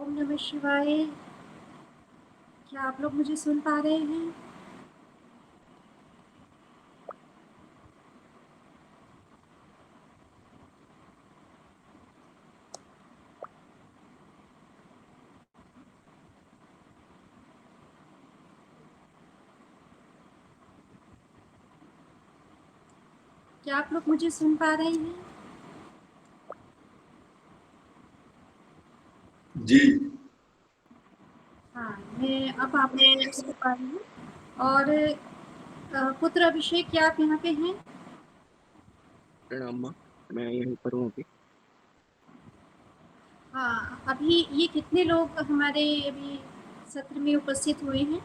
ओम नमः शिवाय। क्या आप लोग मुझे सुन पा रहे हैं? क्या आप लोग मुझे सुन पा रहे हैं? जी। हाँ, मैं अब आप लोगों को सुन पा रही हूँ। और पुत्र अभिषेक, क्या आप यहाँ पे हैं? प्रणाम माँ। मैं यहीं पर हूँ अभी। हाँ, अभी ये कितने लोग हमारे अभी सत्र में उपस्थित हुए हैं?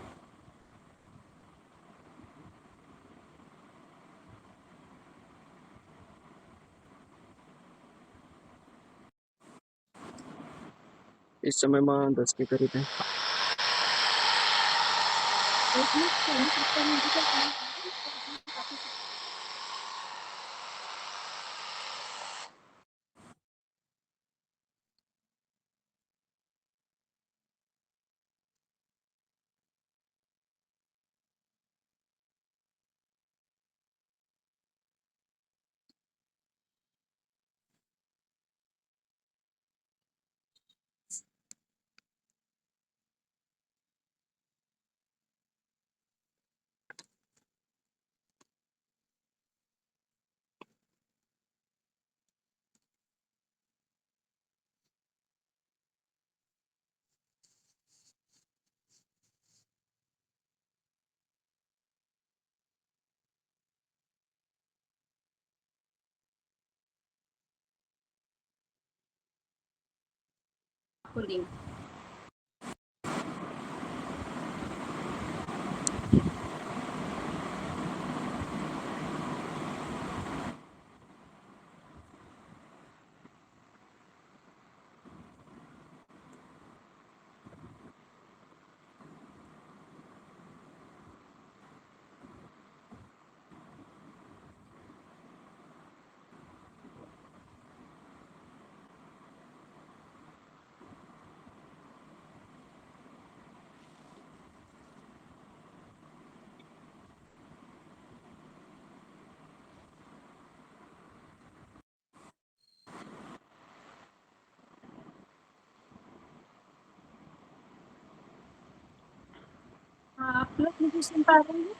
इस समय माँ 10 के करीब है। एक मिनट, पहले सत्र में अभी तक नहीं आए, काफी खुली। हाँ, आप लोग मुझे सुन पा रहे हैं?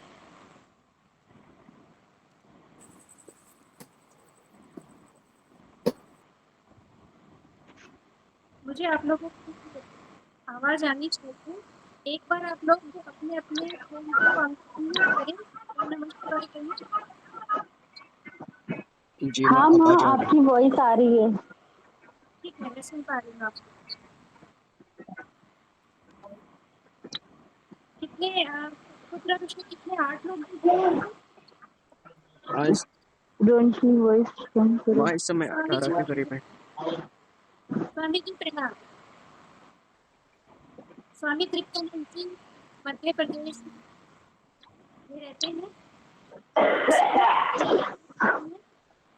मुझे आप लोगों की आवाज आनी चाहिए। एक बार आप लोग अपने फोन को अनम्यूट करें। ओम नमः शिवाय कहें। जी माँ, हाँ माँ, आवाज आ रही आपकी वॉइस आ रही है। ठीक है, मैं सुन पा रही हूँ आपको। कितने पुत्र अभिषेक, कितने 8 लोग हैं? है। आज डोंट की वॉइस कम करो। माँ इस समय स्वामी 18 जी, के करीब है। स्वामी जी प्रणाम। स्वामी त्रिकमल जी मध्य प्रदेश में रहते हैं।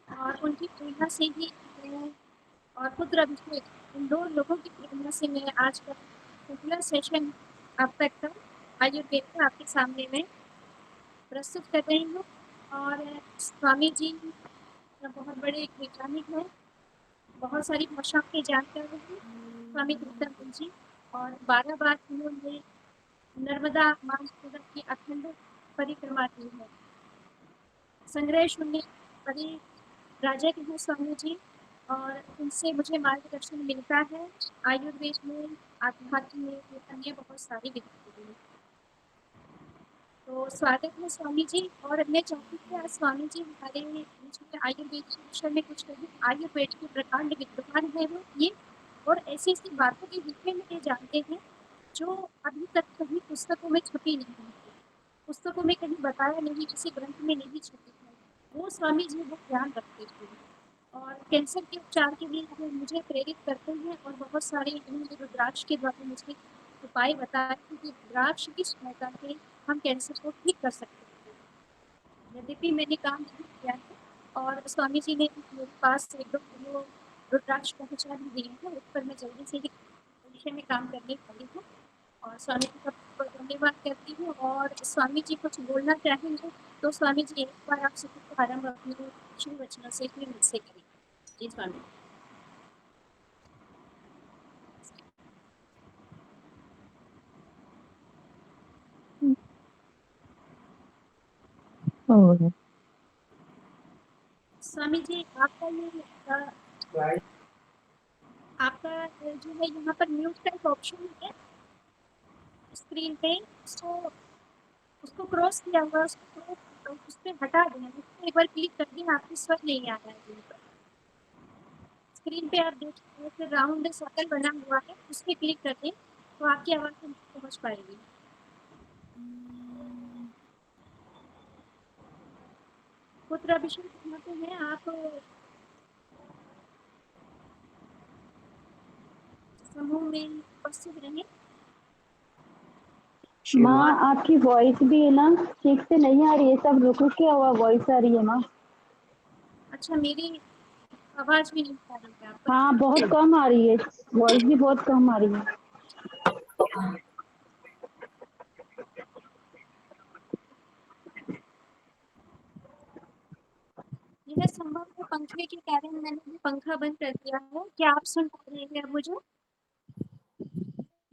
और उनकी प्रेरणा से ही मैं और पुत्र अभिषेक, इन 2 लोगों की प्रेरणा से मैं आज का पहला सेशन अब तक का आयुर्वेद का आपके सामने मैं प्रस्तुत कर रही हूँ। और स्वामी जी बहुत बड़े एक वैज्ञानिक हैं, बहुत सारी भाषाओं के जानकार हैं स्वामी त्रिकमल जी। और 12 बार उन्होंने नर्मदा महानर्मदा की अखंड परिक्रमा की है। संग्रह शून्य परिव्राजक हैं स्वामी जी। और उनसे मुझे मार्गदर्शन मिलता है आयुर्वेद में, आध्यात्म में और अन्य बहुत सारी विधाओं में। तो स्वागत है स्वामी जी। और मैं चाहती हूँ आज स्वामी जी हमारे बीच में आयुर्वेद के विषय में कुछ कहें। आयुर्वेद के प्रकांड विद्वान है वो ये, और ऐसी ऐसी बातों के विषय में ये जानते हैं जो अभी तक कहीं पुस्तकों में छपी नहीं है, पुस्तकों में कहीं बताया नहीं, किसी ग्रंथ में नहीं छपी है। वो स्वामी जी वो ज्ञान रखते थे। और कैंसर के उपचार के लिए वो मुझे प्रेरित करते हैं, और बहुत सारे उन्होंने रुद्राक्ष के द्वारा मुझे उपाय बताए कि रुद्राक्ष की सहायता से हम कैंसर को ठीक कर सकते हैं। यद्यपि मैंने काम नहीं किया है, और स्वामी जी ने मेरे पास 1-2 किलो रुद्राक्ष पहुँचा भी दिए हैं, उस पर मैं जल्दी से ही विषय में काम करने वाली हूँ और स्वामी जी का बहुत धन्यवाद करती हूँ। और स्वामी जी कुछ बोलना चाहेंगे तो स्वामी जी एक बार आपसे प्रारंभ अपने श्री वचनों से ही मुझसे करें। जी स्वामी। स्वामी जी आपका ये आपका जो है यहाँ पर म्यूट का एक ऑप्शन है स्क्रीन पे, उसको क्रॉस किया हुआ, उसको उस पे हटा दें, उस पे एक बार क्लिक कर दें, आपकी स्वर नहीं आ रहा है पर स्क्रीन पे आप देख सकते हैं फिर राउंड सर्कल बना हुआ है, उस पे क्लिक कर दें तो आपकी आवाज़ हम पहुँच पाएगी। पुत्र अभिषेक यहाँ पे हैं, आप समूह में उपस्थित रहें। माँ आपकी वॉइस भी है ना ठीक से नहीं आ रही है, सब रुक रुक के हुआ वॉइस आ रही है माँ। अच्छा, मेरी आवाज़ भी नहीं आ रही है आपको? हाँ बहुत कम आ रही है, वॉइस भी बहुत कम आ रही है। यह संभव है पंखे के कारण, मैंने पंखा बंद कर दिया है। क्या आप सुन पा रहे हैं अब मुझे,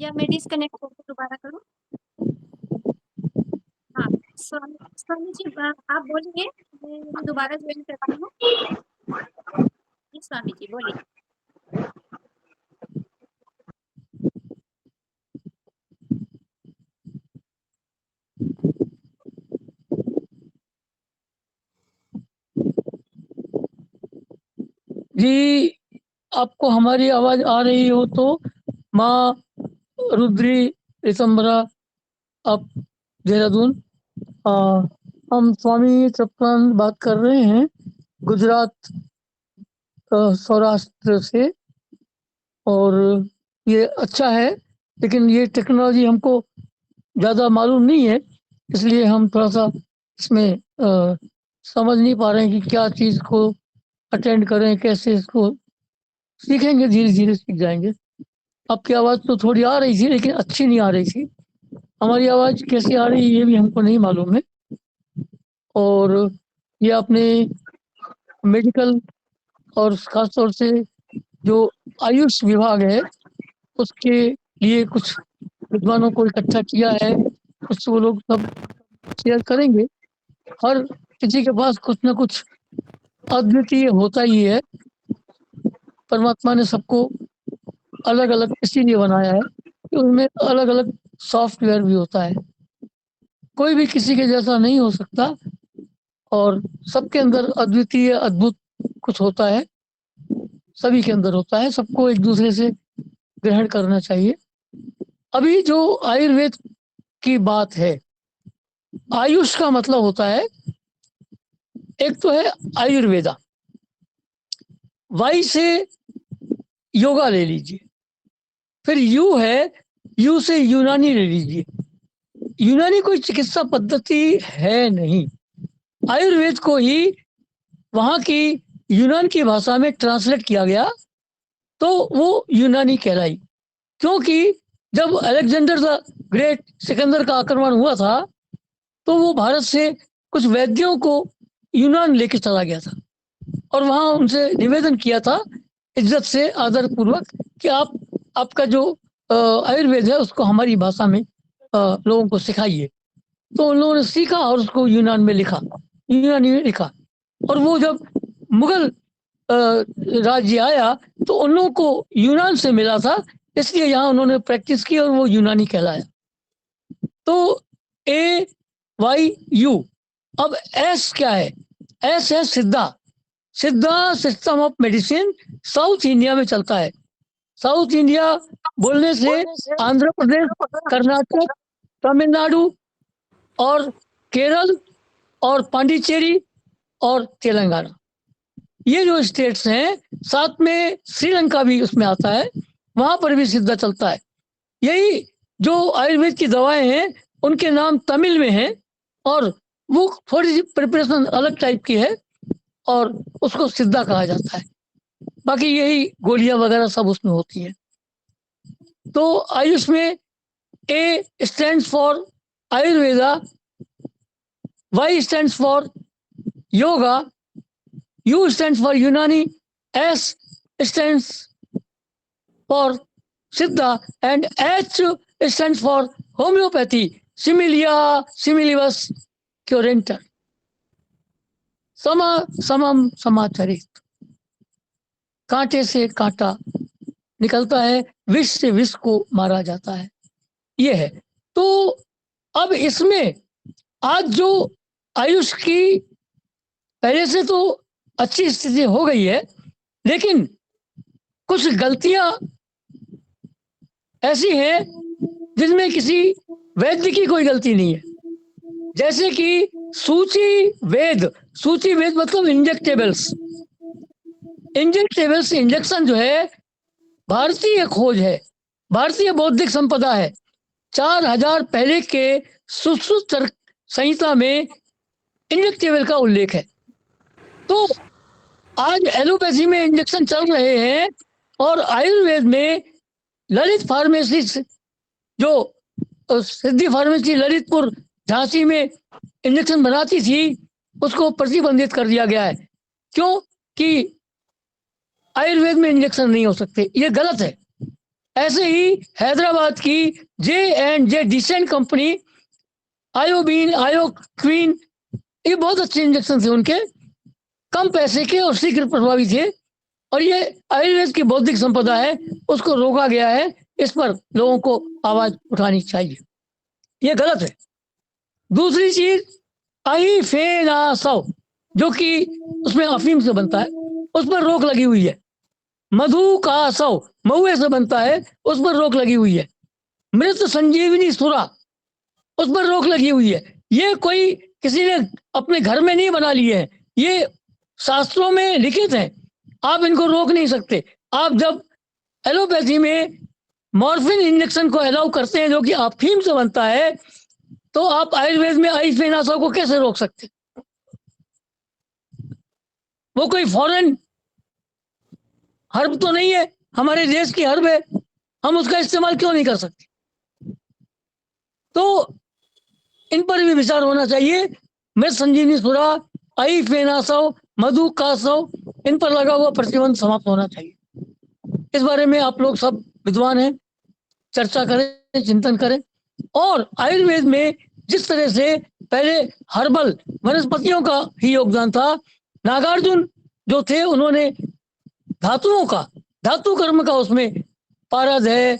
या मैं डिस्कनेक्ट करके दोबारा करूँ? हाँ, स्वामी जी आप बोलिए, मैं दोबारा ज्वाइन करती हूँ। जी स्वामी जी बोलिए। जी, आपको हमारी आवाज आ रही हो तो माँ रुद्री रितंबरा आप देहरादून, हम स्वामी तृप्तानंद बात कर रहे हैं गुजरात सौराष्ट्र से। और ये अच्छा है, लेकिन ये टेक्नोलॉजी हमको ज़्यादा मालूम नहीं है, इसलिए हम थोड़ा सा इसमें समझ नहीं पा रहे हैं कि क्या चीज़ को अटेंड करें, कैसे इसको सीखेंगे, धीरे धीरे सीख जाएंगे। आपकी आवाज़ तो थोड़ी आ रही थी लेकिन अच्छी नहीं आ रही थी। हमारी आवाज़ कैसी आ रही है ये भी हमको नहीं मालूम है। और ये अपने मेडिकल और ख़ास तौर से जो आयुष विभाग है उसके लिए कुछ विद्वानों को इकट्ठा किया है, कुछ वो लोग सब शेयर करेंगे। हर किसी के पास कुछ ना कुछ अद्वितीय होता ही है। परमात्मा ने सबको अलग अलग इसीलिए बनाया है कि उनमें अलग अलग सॉफ्टवेयर भी होता है। कोई भी किसी के जैसा नहीं हो सकता और सबके अंदर अद्वितीय अद्भुत कुछ होता है, सभी के अंदर होता है। सबको एक दूसरे से ग्रहण करना चाहिए। अभी जो आयुर्वेद की बात है, आयुष का मतलब होता है, एक तो है आयुर्वेदा, वाई से योगा ले लीजिए, फिर यू है, यू से यूनानी ले लीजिए। यूनानी कोई चिकित्सा पद्धति है नहीं, आयुर्वेद को ही वहां की यूनान की भाषा में ट्रांसलेट किया गया तो वो यूनानी कहलाई। क्योंकि जब अलेक्जेंडर द ग्रेट सिकंदर का आक्रमण हुआ था तो वो भारत से कुछ वैद्यों को यूनान लेके चला गया था और वहां उनसे निवेदन किया था इज्जत से, आदर पूर्वक, कि आप आपका जो आयुर्वेद है उसको हमारी भाषा में लोगों को सिखाइए। तो उन लोगों ने सीखा और उसको यूनान में लिखा, यूनानी में लिखा। और वो जब मुगल राज्य आया तो उन लोगों को यूनान से मिला था, इसलिए यहाँ उन्होंने प्रैक्टिस की और वो यूनानी कहलाया। तो AYU। अब एस क्या है? एस है सिद्धा। सिद्धा system of medicine south India में चलता है। साउथ इंडिया बोलने से आंध्र प्रदेश, कर्नाटक, तमिलनाडु और केरल और पांडिचेरी और तेलंगाना, ये जो स्टेट्स हैं, साथ में श्रीलंका भी उसमें आता है, वहां पर भी सिद्धा चलता है। यही जो आयुर्वेद की दवाएं हैं उनके नाम तमिल में हैं और वो थोड़ी सी प्रिपरेशन अलग टाइप की है और उसको सिद्धा कहा जाता है। बाकी यही गोलियां वगैरह सब उसमें होती है। तो आयुष में A stands for Ayurveda, Y stands for Yoga, U stands for Unani, S stands for Siddha, and H stands for homeopathy, similia similibus curanter. समा समम समाचरित, कांटे से कांटा निकलता है, विष से विष को मारा जाता है, ये है। तो अब इसमें आज जो आयुष की पहले से तो अच्छी स्थिति हो गई है, लेकिन कुछ गलतियां ऐसी हैं जिनमें किसी वैद्य की कोई गलती नहीं है। जैसे कि सूची वेद मतलब इंजेक्टेबल्स इंजेक्शन जो है भारतीय खोज है, भारतीय बौद्धिक संपदा है। 4000 पहले के सुश्रुत तर्क संहिता में इंजेक्टेबल का उल्लेख है। तो आज एलोपैथी में इंजेक्शन चल रहे हैं और आयुर्वेद में ललित फार्मेसी, जो सिद्धि फार्मेसी ललितपुर झांसी में इंजेक्शन बनाती थी, उसको प्रतिबंधित कर दिया गया है। क्यों? कि आयुर्वेद में इंजेक्शन नहीं हो सकते, ये गलत है। ऐसे ही हैदराबाद की J&J डिसेंट कंपनी, आयोबीन, आयोक्विन, ये बहुत अच्छे इंजेक्शन थे उनके, कम पैसे के और शीघ्र प्रभावी थे, और ये आयुर्वेद की बौद्धिक संपदा है, उसको रोका गया है। इस पर लोगों को आवाज उठानी चाहिए, ये गलत है। दूसरी चीज आईफेनासव, जो कि उसमें अफीम से बनता है, उस पर रोक लगी हुई है। मधु का सव महुए से बनता है, उस पर रोक लगी हुई है। मृत संजीवनी सुरा, उस पर रोक लगी हुई है। ये कोई किसी ने अपने घर में नहीं बना लिए हैं, ये शास्त्रों में लिखित हैं, आप इनको रोक नहीं सकते। आप जब एलोपैथी में मॉर्फिन इंजेक्शन को अलाउ करते हैं जो कि अफीम से बनता है, तो आप आयुर्वेद में आईफेनासव को कैसे रोक सकते? वो कोई फॉरेन हर्ब तो नहीं है, हमारे देश की हर्ब है, हम उसका इस्तेमाल क्यों नहीं कर सकते? तो इन पर भी विचार होना चाहिए। मृत संजीवनी सुरा, आईफेनासव, मधु कासव, इन पर लगा हुआ प्रतिबंध समाप्त होना चाहिए। इस बारे में आप लोग सब विद्वान हैं, चर्चा करें, चिंतन करें। और आयुर्वेद में जिस तरह से पहले हर्बल वनस्पतियों का ही योगदान था, नागार्जुन जो थे उन्होंने धातुओं का, धातु कर्म का, उसमें पारद है,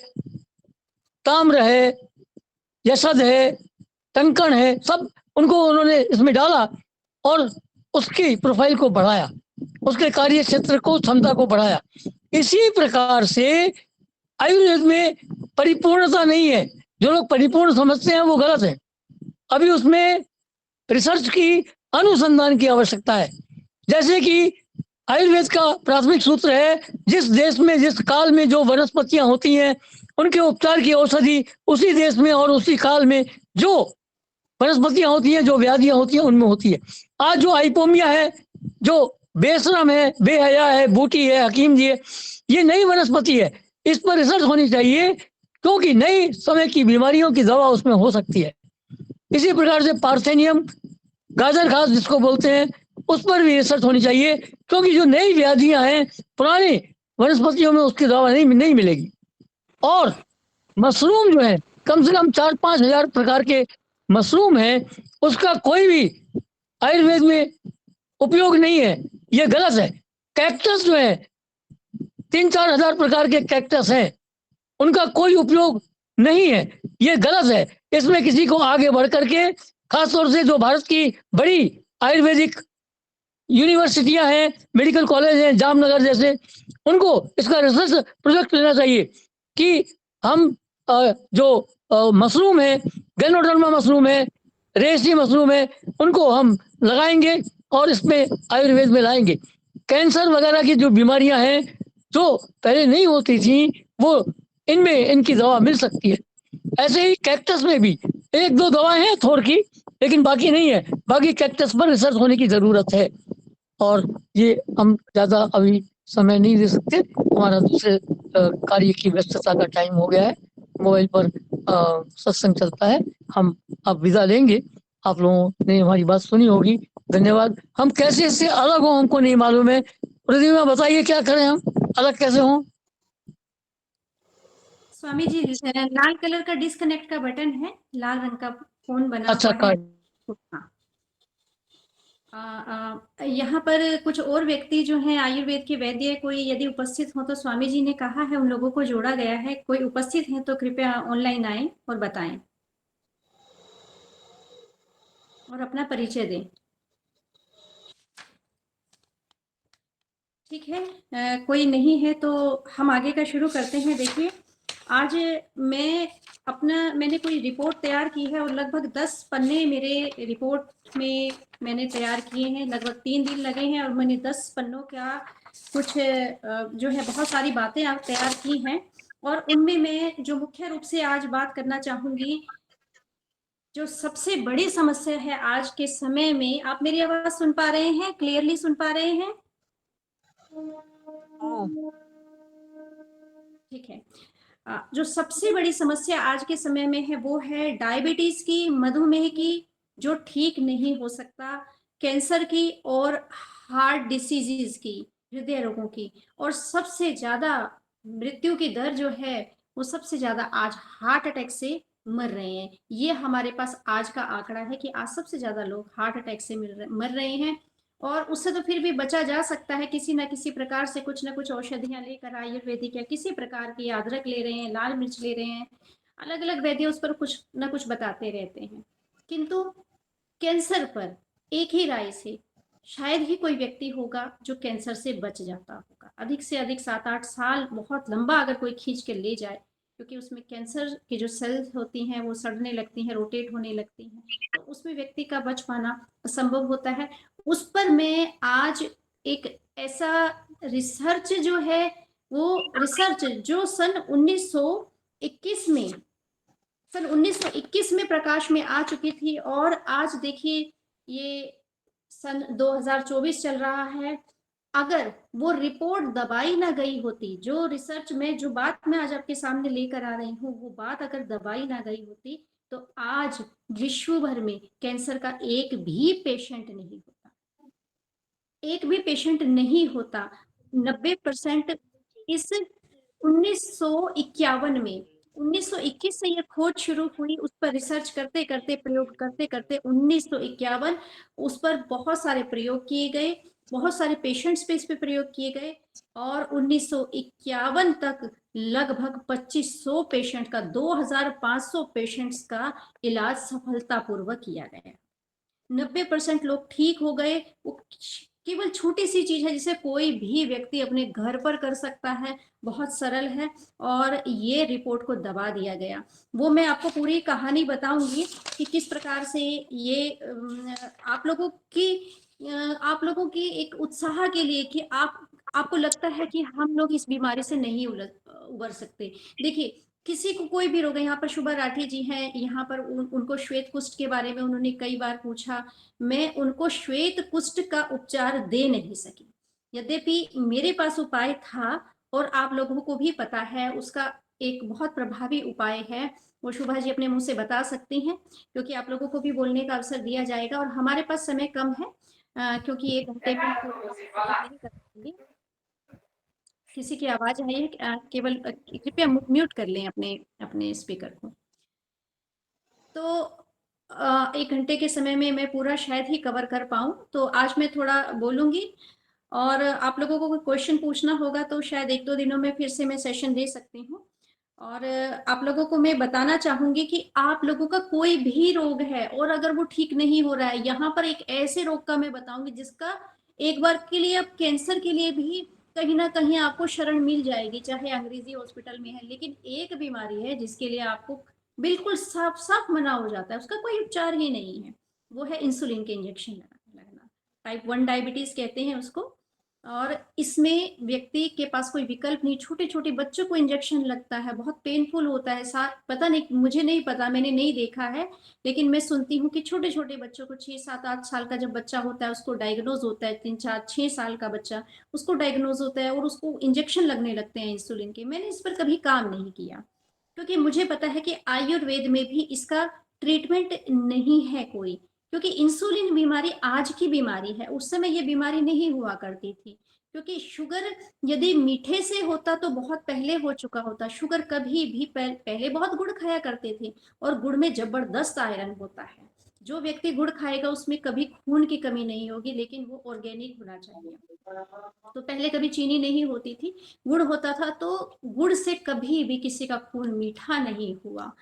ताम्र है, यशद है, टंकण है, सब उनको उन्होंने इसमें डाला और उसकी प्रोफाइल को बढ़ाया, उसके कार्य क्षेत्र को, क्षमता को बढ़ाया। इसी प्रकार से आयुर्वेद में परिपूर्णता नहीं है। जो लोग परिपूर्ण समझते हैं वो गलत है। अभी उसमें रिसर्च की, अनुसंधान की आवश्यकता है। जैसे कि आयुर्वेद का प्राथमिक सूत्र है, जिस देश में, जिस काल में जो वनस्पतियां होती हैं, उनके उपचार की औषधि उसी देश में और उसी काल में जो वनस्पतियां होती हैं, जो व्याधियां होती हैं, उनमें होती है। आज जो आइपोमिया है, जो बेशरम है, बेहया है, बूटी है, हकीम जी है, ये नई वनस्पति है। इस पर रिसर्च होनी चाहिए, क्योंकि नई समय की बीमारियों की दवा उसमें हो सकती है। इसी प्रकार से पार्थेनियम, गाजर घास जिसको बोलते हैं, उस पर भी रिसर्च होनी चाहिए, क्योंकि जो नई व्याधियां हैं पुरानी वनस्पतियों में उसकी दवा नहीं मिलेगी। और मशरूम जो है, कम से कम 4-5 हजार प्रकार के मशरूम है, उसका कोई भी आयुर्वेद में उपयोग नहीं है, ये गलत है। कैक्टस जो है, 3-4 हजार प्रकार के कैक्टस हैं, उनका कोई उपयोग नहीं है, ये गलत है। इसमें किसी को आगे बढ़ करके, खासतौर से जो भारत की बड़ी आयुर्वेदिक यूनिवर्सिटियां हैं, मेडिकल कॉलेज हैं, जामनगर जैसे, उनको इसका रिसर्च प्रोजेक्ट लेना चाहिए कि हम जो मशरूम है, गैनोडर्मा मशरूम है, रेसी मशरूम है, उनको हम लगाएंगे और इसमें आयुर्वेद में लाएंगे। कैंसर वगैरह की जो बीमारियां हैं, जो पहले नहीं होती थी, वो इनमें इनकी दवा मिल सकती है। ऐसे ही कैक्टस में भी 1-2 दवाएं हैं थोड़ की, लेकिन बाकी नहीं है। बाकी कैक्टस पर रिसर्च होने की जरूरत है, और ये हम ज्यादा अभी समय नहीं दे सकते, हमारा दूसरे कार्य की व्यस्तता का टाइम हो गया है। मोबाइल पर सत्संग चलता है। हम अब विदा लेंगे। आप लोगों ने हमारी बात सुनी होगी। धन्यवाद। हम कैसे इससे अलग हो हमको नहीं मालूम है। प्रतिमा बताइए क्या करें, हम अलग कैसे हों? स्वामी जी, लाल कलर का डिस्कनेक्ट का बटन है, लाल रंग का फोन बना अच्छा, हुआ है। हाँ। यहाँ पर कुछ और व्यक्ति जो हैं आयुर्वेद के वैद्य, कोई यदि उपस्थित हो तो स्वामी जी ने कहा है उन लोगों को जोड़ा गया है। कोई उपस्थित है तो कृपया ऑनलाइन आए और बताएं और अपना परिचय दें। ठीक है, कोई नहीं है तो हम आगे का शुरू करते हैं। देखिए, आज मैंने कोई रिपोर्ट तैयार की है और लगभग 10 पन्ने मेरे रिपोर्ट में मैंने तैयार किए हैं। लगभग 3 दिन लगे हैं और मैंने 10 पन्नों का कुछ जो है बहुत सारी बातें आप तैयार की हैं। और उनमें मैं जो मुख्य रूप से आज बात करना चाहूंगी, जो सबसे बड़ी समस्या है आज के समय में। आप मेरी आवाज सुन पा रहे हैं? क्लियरली सुन पा रहे हैं? ठीक है। जो सबसे बड़ी समस्या आज के समय में है वो है डायबिटीज की, मधुमेह की जो ठीक नहीं हो सकता, कैंसर की और हार्ट डिसीजेज की, हृदय रोगों की। और सबसे ज्यादा मृत्यु की दर जो है वो सबसे ज्यादा आज हार्ट अटैक से मर रहे हैं। ये हमारे पास आज का आंकड़ा है कि आज सबसे ज्यादा लोग हार्ट अटैक से मर रहे हैं। और उससे तो फिर भी बचा जा सकता है, किसी ना किसी प्रकार से कुछ ना कुछ औषधियां लेकर, आयुर्वेदिक या किसी प्रकार की, अदरक ले रहे हैं, लाल मिर्च ले रहे हैं, अलग अलग वैद्य उस पर कुछ ना कुछ बताते रहते हैं। किंतु कैंसर पर एक ही राय से शायद ही कोई व्यक्ति होगा जो कैंसर से बच जाता होगा। अधिक से अधिक 7-8 साल बहुत लंबा अगर कोई खींच के ले जाए, क्योंकि उसमें कैंसर की जो सेल्स होती हैं वो सड़ने लगती हैं, रोटेट होने लगती हैं, तो उसमें व्यक्ति का बच पाना असंभव होता है। उस पर मैं आज एक ऐसा रिसर्च जो है, वो रिसर्च जो सन 1921 में प्रकाश में आ चुकी थी, और आज देखिए ये सन 2024 चल रहा है। अगर वो रिपोर्ट दबाई ना गई होती, जो रिसर्च में जो बात मैं आज आपके सामने लेकर आ रही हूँ, वो बात अगर दबाई ना गई होती तो आज विश्व भर में कैंसर का एक भी पेशेंट नहीं होता, एक भी पेशेंट नहीं होता। 90% इस 1951 में, 1921 से ये खोज शुरू हुई, उस पर रिसर्च करते करते, प्रयोग करते करते 1951, उस पर बहुत सारे प्रयोग किए गए, बहुत सारे पेशेंट्स पे इस पे प्रयोग किए गए, और 1951 तक लगभग 2500 पेशेंट का, 2500 पेशेंट्स का इलाज सफलतापूर्वक किया गया। 90% लोग ठीक हो गए। वो केवल छोटी सी चीज है जिसे कोई भी व्यक्ति अपने घर पर कर सकता है, बहुत सरल है, और ये रिपोर्ट को दबा दिया गया। वो मैं आपको पूरी कहानी बताऊंगी कि किस प्रकार से ये आप लोगों की एक उत्साह के लिए कि आपको लगता है कि हम लोग इस बीमारी से नहीं उबर सकते। देखिए, किसी को कोई भी रोग है, यहाँ पर शुभा राठी जी हैं, यहाँ पर उनको श्वेत कुष्ठ के बारे में उन्होंने कई बार पूछा। मैं उनको श्वेत कुष्ठ का उपचार दे नहीं सकी, यद्यपि मेरे पास उपाय था और आप लोगों को भी पता है उसका एक बहुत प्रभावी उपाय है। वो शुभा जी अपने मुंह से बता सकती हैं, क्योंकि आप लोगों को भी बोलने का अवसर दिया जाएगा, और हमारे पास समय कम है, क्योंकि 1 घंटे में नहीं कर पाएंगे। किसी की आवाज आई है? केवल कृपया म्यूट कर लें अपने अपने स्पीकर को। तो 1 घंटे के समय में मैं पूरा शायद ही कवर कर पाऊं, तो आज मैं थोड़ा बोलूंगी, और आप लोगों को कोई क्वेश्चन पूछना होगा तो शायद 1-2 दिनों में फिर से मैं सेशन दे सकती हूँ। और आप लोगों को मैं बताना चाहूंगी कि आप लोगों का कोई भी रोग है और अगर वो ठीक नहीं हो रहा है, यहाँ पर एक ऐसे रोग का मैं बताऊंगी जिसका एक बार के लिए, अब कैंसर के लिए भी कहीं ना कहीं आपको शरण मिल जाएगी, चाहे अंग्रेजी हॉस्पिटल में है, लेकिन एक बीमारी है जिसके लिए आपको बिल्कुल साफ साफ मना हो जाता है, उसका कोई उपचार ही नहीं है, वो है इंसुलिन के इंजेक्शन लगना। टाइप 1 डायबिटीज कहते हैं उसको। और इसमें व्यक्ति के पास कोई विकल्प नहीं। छोटे छोटे बच्चों को इंजेक्शन लगता है, बहुत पेनफुल होता है। पता नहीं, मुझे नहीं पता, मैंने नहीं देखा है, लेकिन मैं सुनती हूँ कि छोटे छोटे बच्चों को 6 7 8 साल का जब बच्चा होता है उसको डायग्नोज होता है, 3 4 6 साल का बच्चा उसको डायग्नोज होता है और उसको इंजेक्शन लगने लगते हैं इंसुलिन के। मैंने इस पर कभी काम नहीं किया, क्योंकि मुझे पता है कि आयुर्वेद में भी इसका ट्रीटमेंट नहीं है कोई, क्योंकि इंसुलिन बीमारी आज की बीमारी है, उस समय ये बीमारी नहीं हुआ करती थी। क्योंकि शुगर यदि मीठे से होता तो बहुत पहले हो चुका होता। शुगर कभी भी पहले बहुत गुड़ खाया करते थे, और गुड़ में जबरदस्त आयरन होता है। जो व्यक्ति गुड़ खाएगा उसमें कभी खून की कमी नहीं होगी, लेकिन वो ऑर्गेनिक होना चाहिए। तो पहले कभी चीनी नहीं होती थी, गुड़ होता था, तो गुड़ से कभी भी किसी का खून मीठा नहीं हुआ।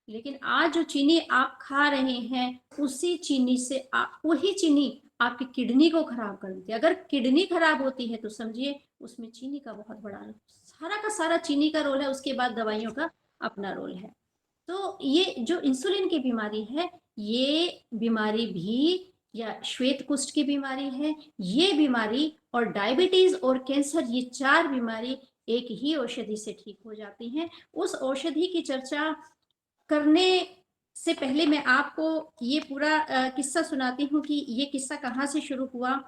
लेकिन आज जो चीनी आप खा रहे हैं, उसी चीनी से वही चीनी आपकी किडनी को खराब कर देती है। अगर किडनी खराब होती है तो समझिए उसमें चीनी का बहुत बड़ा सारा का सारा चीनी का रोल है, उसके बाद दवाइयों का अपना रोल है। तो ये जो इंसुलिन की बीमारी है, ये बीमारी भी, या श्वेत कुष्ठ की बीमारी है, ये बीमारी और डायबिटीज और कैंसर, ये 4 बीमारी एक ही औषधि से ठीक हो जाती हैं। उस औषधि की चर्चा करने से पहले मैं आपको ये पूरा किस्सा सुनाती हूँ कि ये किस्सा कहाँ से शुरू हुआ।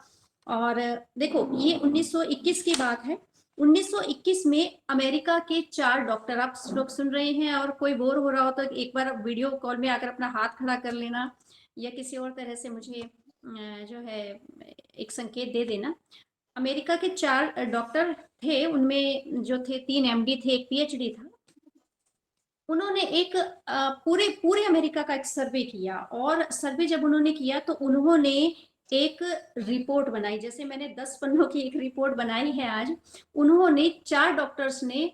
और देखो, ये 1921 की बात है। 1921 में अमेरिका के 4 डॉक्टर, आप लोग सुन रहे हैं और कोई बोर हो रहा हो तो एक बार वीडियो कॉल में आकर अपना हाथ खड़ा कर लेना, या किसी और तरह से मुझे जो है एक संकेत दे देना। अमेरिका के 4 डॉक्टर थे, उनमें जो थे 3 एमडी थे, एक पीएचडी था। उन्होंने एक पूरे पूरे अमेरिका का एक सर्वे किया, और सर्वे जब उन्होंने किया तो उन्होंने एक रिपोर्ट बनाई। जैसे मैंने 10 पन्नों की एक रिपोर्ट बनाई है आज, उन्होंने 4 डॉक्टर्स ने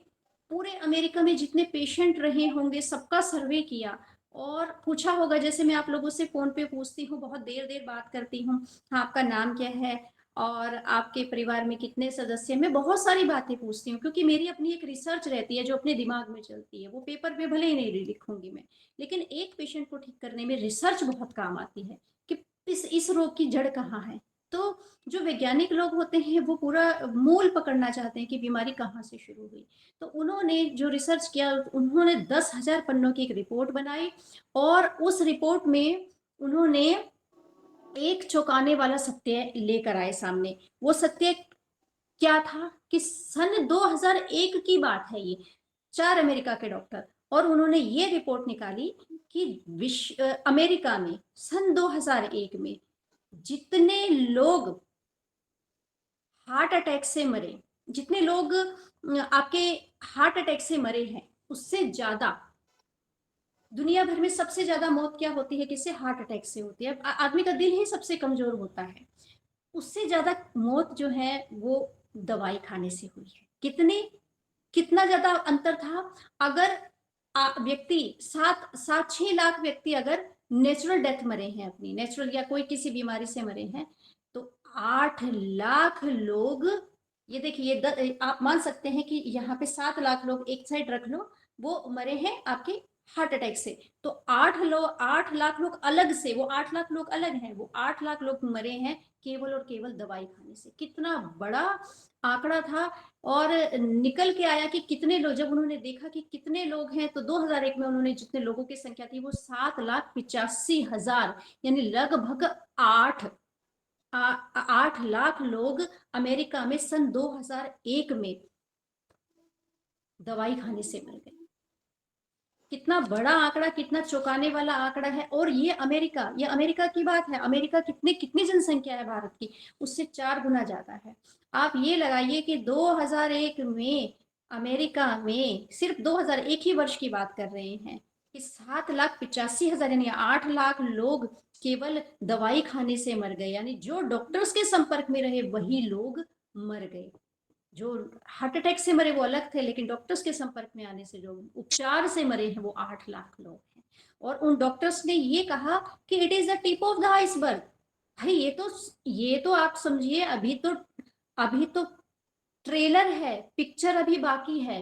पूरे अमेरिका में जितने पेशेंट रहे होंगे सबका सर्वे किया, और पूछा होगा जैसे मैं आप लोगों से फोन पे पूछती हूँ, बहुत देर देर बात करती हूँ, हाँ आपका नाम क्या है और आपके परिवार में कितने सदस्य, मैं बहुत सारी बातें पूछती हूँ, क्योंकि मेरी अपनी एक रिसर्च रहती है जो अपने दिमाग में चलती है। वो पेपर पे भले ही नहीं लिखूंगी मैं, लेकिन एक पेशेंट को ठीक करने में रिसर्च बहुत काम आती है कि इस रोग की जड़ कहाँ है। तो जो वैज्ञानिक लोग होते हैं वो पूरा मूल पकड़ना चाहते हैं कि बीमारी कहाँ से शुरू हुई। तो उन्होंने जो रिसर्च किया, उन्होंने 10,000 पन्नों की एक रिपोर्ट बनाई, और उस रिपोर्ट में उन्होंने एक चौंकाने वाला सत्य लेकर आए सामने। वो सत्य क्या था कि सन 2001 की बात है ये, 4 अमेरिका के डॉक्टर, और उन्होंने ये रिपोर्ट निकाली कि अमेरिका में सन 2001 में जितने लोग हार्ट अटैक से मरे, जितने लोग आपके हार्ट अटैक से मरे हैं, उससे ज्यादा दुनिया भर में सबसे ज्यादा मौत क्या होती है, किससे? हार्ट अटैक से होती है। आदमी का दिल ही सबसे कमजोर होता है। उससे ज्यादा मौत जो है वो दवाई खाने से हुई है। कितना ज्यादा अंतर था। अगर व्यक्ति 7-6 लाख व्यक्ति अगर नेचुरल डेथ मरे हैं, अपनी नेचुरल या कोई किसी बीमारी से मरे हैं, तो 8 लाख लोग, ये देखिए, आप मान सकते हैं कि यहाँ पे 7 लाख लोग एक साइड रख लो, वो मरे हैं आपके हार्ट अटैक से। तो 8 लाख लोग अलग से, वो 8 लाख लोग अलग हैं, वो 8 लाख लोग मरे हैं केवल और केवल दवाई खाने से। कितना बड़ा आंकड़ा था। और निकल के आया कि कितने लोग, जब उन्होंने देखा कि कितने लोग हैं, तो 2001 में उन्होंने जितने लोगों की संख्या थी वो 7,85,000, यानी लगभग 8 लाख लोग अमेरिका में सन 2001 में दवाई खाने से मर गए। कितना बड़ा आंकड़ा, कितना चौंकाने वाला आंकड़ा है। और ये अमेरिका की बात है। अमेरिका कितनी जनसंख्या है भारत की, उससे 4 गुना ज्यादा है। आप ये लगाइए कि 2001 में अमेरिका में, सिर्फ 2001 ही वर्ष की बात कर रहे हैं, कि 7,85,000 यानी 8 लाख लोग केवल दवाई खाने से मर गए। यानी जो डॉक्टर्स के संपर्क में रहे वही लोग मर गए। जो हार्ट अटैक से मरे वो अलग थे, लेकिन डॉक्टर्स के संपर्क में आने से जो उपचार से मरे हैं वो 8 लाख लोग हैं। और उन डॉक्टर्स ने ये कहा कि it is the tip of the iceberg. भाई ये तो आप समझिए, अभी तो ट्रेलर है, पिक्चर अभी बाकी है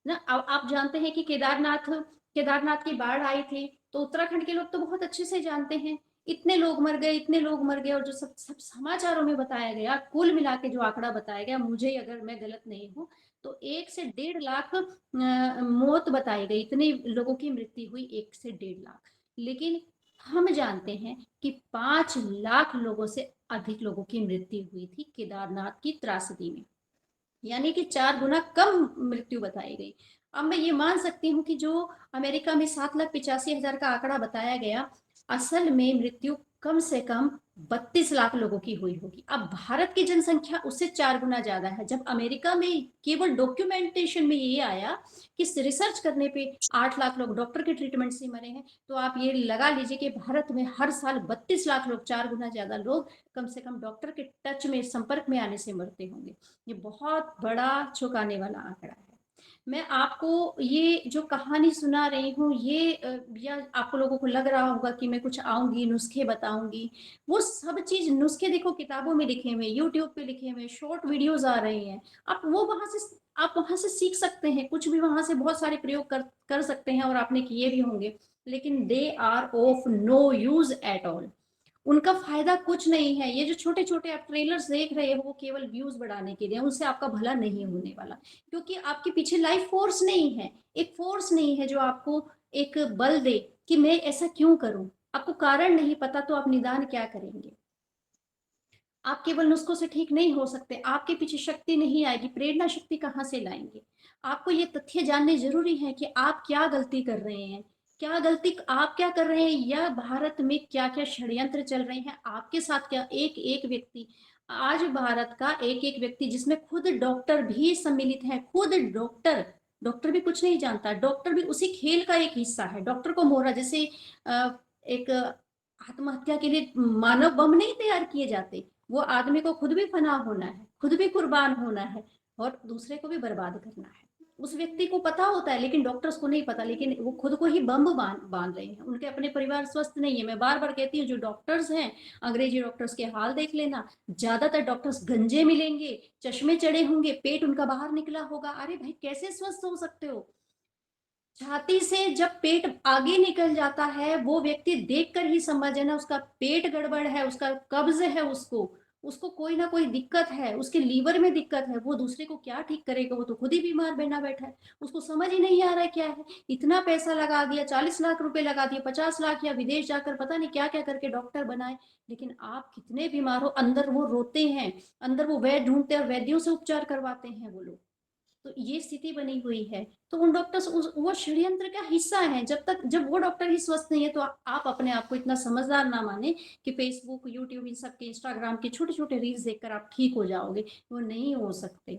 ना। अब आप जानते हैं कि केदारनाथ की बाढ़ आई थी, तो उत्तराखंड के लोग तो बहुत अच्छे से जानते हैं इतने लोग मर गए, इतने लोग मर गए, और जो सब सब समाचारों में बताया गया, कुल मिला के जो आंकड़ा बताया गया, मुझे अगर मैं गलत नहीं हूँ तो 1 से 1.5 लाख मौत बताई गई, इतने लोगों की मृत्यु हुई, 1 से 1.5 लाख। लेकिन हम जानते हैं कि 5 लाख लोगों से अधिक लोगों की मृत्यु हुई थी केदारनाथ की त्रासदी में, यानी कि 4 गुना कम मृत्यु बताई गई। अब मैं ये मान सकती हूँ कि जो अमेरिका में 7,85,000 का आंकड़ा बताया गया, असल में मृत्यु कम से कम 32 लाख लोगों की हुई होगी। अब भारत की जनसंख्या उससे 4 गुना ज्यादा है। जब अमेरिका में केवल डॉक्यूमेंटेशन में ये आया कि रिसर्च करने पे 8 लाख लोग डॉक्टर के ट्रीटमेंट से मरे हैं, तो आप ये लगा लीजिए कि भारत में हर साल 32 लाख लोग, 4 गुना ज्यादा लोग कम से कम डॉक्टर के टच में, संपर्क में आने से मरते होंगे। ये बहुत बड़ा चौंकाने वाला आंकड़ा है। मैं आपको ये जो कहानी सुना रही हूँ, ये या आप लोगों को लग रहा होगा कि मैं कुछ आऊंगी नुस्खे बताऊंगी, वो सब चीज नुस्खे देखो किताबों में लिखे हुए, यूट्यूब पे लिखे हुए, शॉर्ट वीडियोस आ रही हैं, आप वहां से सीख सकते हैं, कुछ भी वहां से बहुत सारे प्रयोग कर सकते हैं, और आपने किए भी होंगे, लेकिन they are of no use at all. उनका फायदा कुछ नहीं है। ये जो छोटे छोटे आप ट्रेलर्स देख रहे हो, वो केवल व्यूज बढ़ाने के लिए, उनसे आपका भला नहीं होने वाला, क्योंकि आपके पीछे लाइफ फोर्स नहीं है, एक फोर्स नहीं है जो आपको एक बल दे कि मैं ऐसा क्यों करूं। आपको कारण नहीं पता तो आप निदान क्या करेंगे। आप केवल नुस्खों से ठीक नहीं हो सकते, आपके पीछे शक्ति नहीं आएगी, प्रेरणा शक्ति कहाँ से लाएंगे। आपको ये तथ्य जानने जरूरी है कि आप क्या गलती कर रहे हैं, क्या गलती आप क्या कर रहे हैं, या भारत में क्या क्या षड्यंत्र चल रहे हैं आपके साथ। क्या एक एक व्यक्ति, आज भारत का एक एक व्यक्ति, जिसमें खुद डॉक्टर भी सम्मिलित है, खुद डॉक्टर, डॉक्टर भी कुछ नहीं जानता, डॉक्टर भी उसी खेल का एक हिस्सा है। डॉक्टर को मोहरा जैसे एक आत्महत्या के लिए मानव बम नहीं तैयार किए जाते, वो आदमी को खुद भी फना होना है, खुद भी कुर्बान होना है, और दूसरे को भी बर्बाद करना है। उस व्यक्ति को पता होता है, लेकिन डॉक्टर्स को नहीं पता, लेकिन वो खुद को ही बम बांध रहे हैं। उनके अपने परिवार स्वस्थ नहीं है। मैं बार बार कहती हूँ, जो डॉक्टर्स हैं, अंग्रेजी डॉक्टर्स के हाल देख लेना, ज्यादातर डॉक्टर्स गंजे मिलेंगे, चश्मे चढ़े होंगे, पेट उनका बाहर निकला होगा। अरे भाई, कैसे स्वस्थ हो सकते हो। छाती से जब पेट आगे निकल जाता है, वो व्यक्ति देखकर ही समझ जाना उसका पेट गड़बड़ है, उसका कब्ज है, उसको उसको कोई ना कोई दिक्कत है, उसके लीवर में दिक्कत है। वो दूसरे को क्या ठीक करेगा, वो तो खुद ही बीमार बना बैठा है। उसको समझ ही नहीं आ रहा है क्या है। इतना पैसा लगा दिया, 40 लाख रुपए लगा दिए, 50 लाख, या विदेश जाकर पता नहीं क्या क्या करके डॉक्टर बनाए, लेकिन आप कितने बीमार हो, अंदर वो रोते हैं, अंदर वो वैद्य ढूंढते हैं, वैद्यों से उपचार करवाते हैं वो लोग। तो ये स्थिति बनी हुई है। तो उन डॉक्टर्स वो षड्यंत्र का हिस्सा है। जब वो डॉक्टर ही स्वस्थ नहीं है, तो आप अपने आप को इतना समझदार ना माने कि फेसबुक, यूट्यूब, इन सब के, इंस्टाग्राम के छोटे छोटे रील्स देखकर आप ठीक हो जाओगे। वो नहीं हो सकते।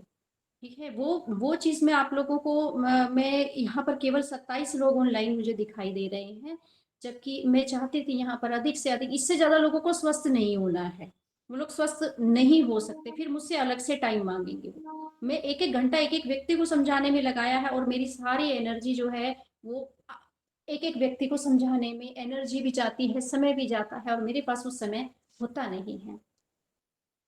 ठीक है, वो चीज में आप लोगों को मैं यहाँ पर केवल 27 लोग ऑनलाइन मुझे दिखाई दे रहे हैं, जबकि मैं चाहती थी यहाँ पर अधिक से अधिक, इससे ज्यादा लोगों को स्वस्थ नहीं होना है। वो लोग स्वस्थ नहीं हो सकते, फिर मुझसे अलग से टाइम मांगेंगे। मैं एक एक घंटा एक एक व्यक्ति को समझाने में लगाया है, और मेरी सारी एनर्जी जो है वो एक एक व्यक्ति को समझाने में, एनर्जी भी जाती है, समय भी जाता है, और मेरे पास वो समय होता नहीं है।